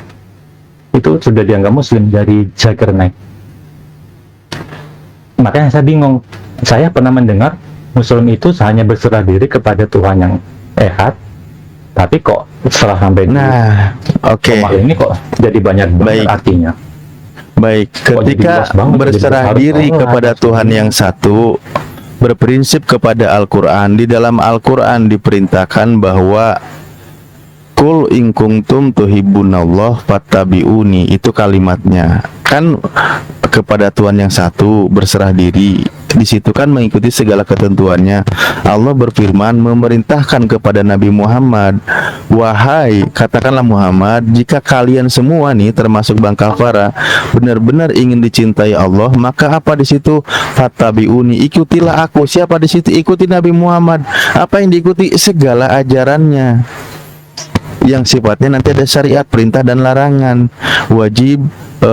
[SPEAKER 5] Itu sudah dianggap muslim dari Zakir Naik. Makanya saya bingung. Saya pernah mendengar Muslim itu hanya berserah diri kepada Tuhan yang Ehad, tapi kok setelah sampai di
[SPEAKER 4] Nah, oke.
[SPEAKER 5] Komar ini kok jadi banyak banget
[SPEAKER 4] Baik.
[SPEAKER 5] artinya.
[SPEAKER 4] Baik,
[SPEAKER 5] Kok jadi
[SPEAKER 4] ketika
[SPEAKER 5] luas banget,
[SPEAKER 4] berserah
[SPEAKER 5] jadi
[SPEAKER 4] diri
[SPEAKER 5] harus
[SPEAKER 4] kepada
[SPEAKER 5] sholat,
[SPEAKER 4] Tuhan yang satu, berprinsip kepada Al-Quran, di dalam Al-Quran diperintahkan bahwa Kul in kuntum tuhibbunallah fattabi'uni, itu kalimatnya. Kan kepada Tuhan yang satu berserah diri. Di situ kan mengikuti segala ketentuannya. Allah berfirman memerintahkan kepada Nabi Muhammad, wahai, katakanlah Muhammad, jika kalian semua nih termasuk Bang Kafara benar-benar ingin dicintai Allah, maka apa di situ? Fattabi'uni, ikutilah aku. Siapa di situ? Ikuti Nabi Muhammad. Apa yang diikuti? Segala ajarannya yang sifatnya nanti ada syariat, perintah dan larangan, wajib,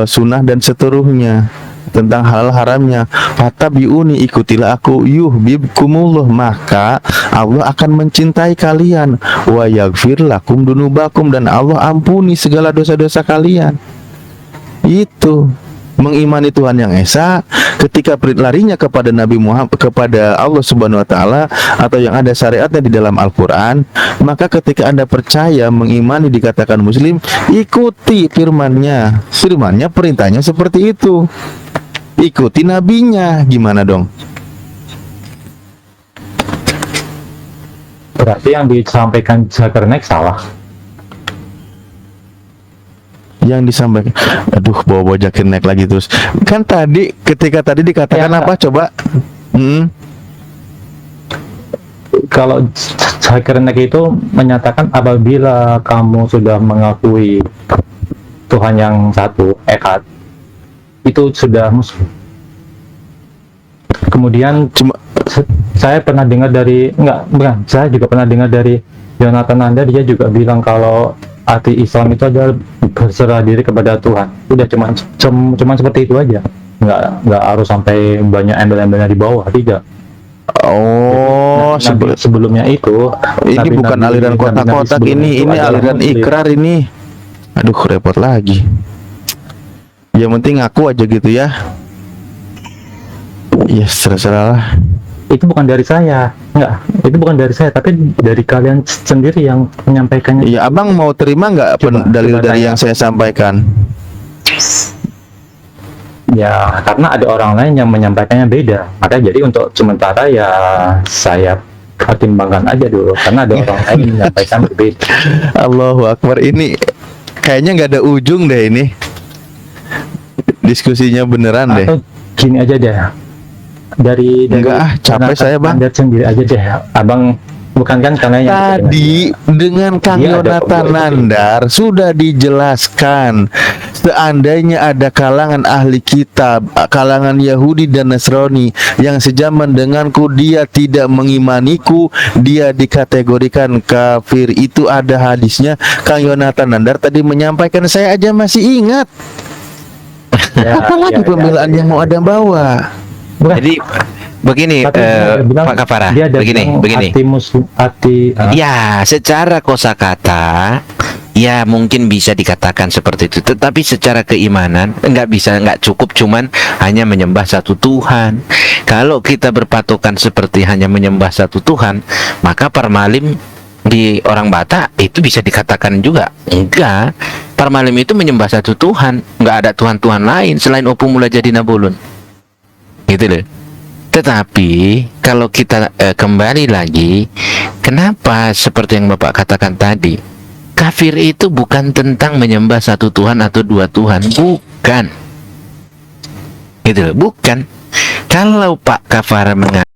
[SPEAKER 4] sunnah dan seterusnya, tentang halal haramnya. Fattabi'uni, ikutilah aku, yuhibbukumullah, maka Allah akan mencintai kalian, wa yaghfir lakum dunubakum, dan Allah ampuni segala dosa-dosa kalian. Itu mengimani Tuhan yang Esa. Ketika larinya kepada Nabi Muhammad, kepada Allah Subhanahu wa taala, atau yang ada syariatnya di dalam Al-Qur'an, maka ketika Anda percaya, mengimani, dikatakan muslim, ikuti firman-Nya. Firman-Nya, perintahnya seperti itu. Ikuti nabinya. Gimana dong?
[SPEAKER 5] Berarti yang disampaikan Zulkarnain salah.
[SPEAKER 4] Yang disampaikan, aduh, bawa jaket naik lagi terus. Kan tadi, ketika tadi dikatakan
[SPEAKER 5] Ya,
[SPEAKER 4] apa coba?
[SPEAKER 5] Kalau Zulkarnain itu menyatakan apabila kamu sudah mengakui Tuhan yang satu, Echad, itu sudah muslim. Kemudian saya pernah dengar dari, bukan, saya juga pernah dengar dari Jonathan Nanda, dia juga bilang kalau arti Islam itu adalah berserah diri kepada Tuhan. Udah cuman seperti itu aja. Nggak harus sampai banyak embel-embelnya di bawah, tidak.
[SPEAKER 4] Oh,
[SPEAKER 5] Sebelumnya itu
[SPEAKER 4] ini bukan aliran kotak-kotak, ini aliran ikrar ini. Aduh, repot lagi. Yang penting aku aja gitu ya. Ya, terserah lah.
[SPEAKER 5] Itu bukan dari saya, itu bukan dari saya, tapi dari kalian sendiri yang menyampaikannya.
[SPEAKER 4] Ya, abang mau terima nggak dalil dari yang saya sampaikan?
[SPEAKER 5] Ya, karena ada orang lain yang menyampaikannya beda. Maka jadi untuk sementara ya saya pertimbangkan aja dulu, karena ada orang lain yang menyampaikan berbeda.
[SPEAKER 4] Allahu Akbar, ini kayaknya nggak ada ujung deh ini. Diskusinya beneran deh.
[SPEAKER 5] Atau gini aja deh. Dari
[SPEAKER 4] Enggak, capek saya, Bang.
[SPEAKER 5] Anda sendiri aja deh, abang. Bukan kan karena yang
[SPEAKER 4] Tadi dengan Kang
[SPEAKER 5] Iya, ada
[SPEAKER 4] Yonatan Nandar sudah dijelaskan, seandainya ada kalangan ahli kitab, kalangan Yahudi dan Nasrani yang sejaman denganku, dia tidak mengimaniku, dia dikategorikan kafir. Itu ada hadisnya. Kang Yonatan Nandar tadi menyampaikan, saya aja masih ingat. Apalagi pembelaan yang mau ada bawa.
[SPEAKER 5] Bukan.
[SPEAKER 2] Jadi begini,
[SPEAKER 5] Tapi dia bilang-
[SPEAKER 2] Pak Kafara,
[SPEAKER 5] dia ada
[SPEAKER 2] begini.
[SPEAKER 5] bilang
[SPEAKER 2] Ya, secara kosakata ya mungkin bisa dikatakan seperti itu, tetapi secara keimanan nggak cukup cuman hanya menyembah satu Tuhan. Kalau kita berpatokan seperti hanya menyembah satu Tuhan, maka Parmalim di orang Batak itu bisa dikatakan juga enggak. Parmalim itu menyembah satu Tuhan, nggak ada Tuhan-Tuhan lain selain Opu Mula Jadi Nabulun, gitu loh. Tetapi kalau kita kembali lagi, kenapa seperti yang Bapak katakan tadi, kafir itu bukan tentang menyembah satu Tuhan atau dua Tuhan, bukan, gitu loh, bukan. Kalau Pak Kafara mengatakan